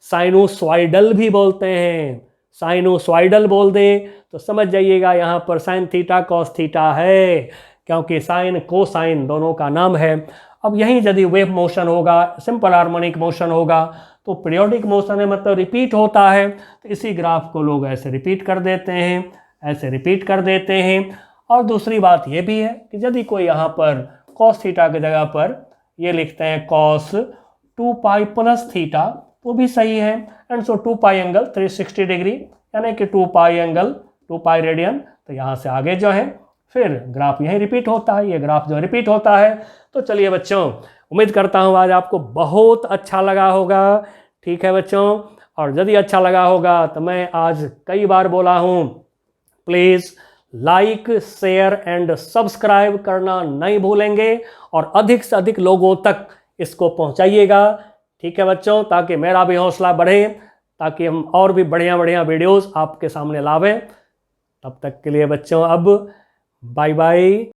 साइनोसॉइडल भी बोलते हैं। साइनोसॉइडल बोल दें तो समझ जाइएगा यहाँ पर साइन थीटा कॉस थीटा है, क्योंकि साइन कोसाइन दोनों का नाम है। अब यहीं यदि वेव मोशन होगा, सिंपल हार्मोनिक मोशन होगा, तो पीरियोडिक मोशन है मतलब रिपीट होता है, तो इसी ग्राफ को लोग ऐसे रिपीट कर देते हैं, ऐसे रिपीट कर देते हैं। और दूसरी बात ये भी है कि यदि कोई यहाँ पर कॉस थीटा की जगह पर ये लिखते हैं कॉस 2 पाई प्लस थीटा, वो भी सही है। And so 2 pi angle 360 degree, यानी कि 2 पाई एंगल 2 पाई रेडियन। तो यहाँ से आगे जो है फिर ग्राफ यही रिपीट होता है, ये ग्राफ जो रिपीट होता है। तो चलिए बच्चों, उम्मीद करता हूँ आज आपको बहुत अच्छा लगा होगा। ठीक है बच्चों, और यदि अच्छा लगा होगा तो मैं आज कई बार बोला हूँ, please like share and subscribe करना नहीं भूलेंगे और अधिक से अधिक लोगों तक इसको पहुंचाइएगा। ठीक है बच्चों, ताकि मेरा भी हौसला बढ़े, ताकि हम और भी बढ़िया बढ़िया वीडियोस आपके सामने लावें। तब तक के लिए बच्चों अब बाय बाय।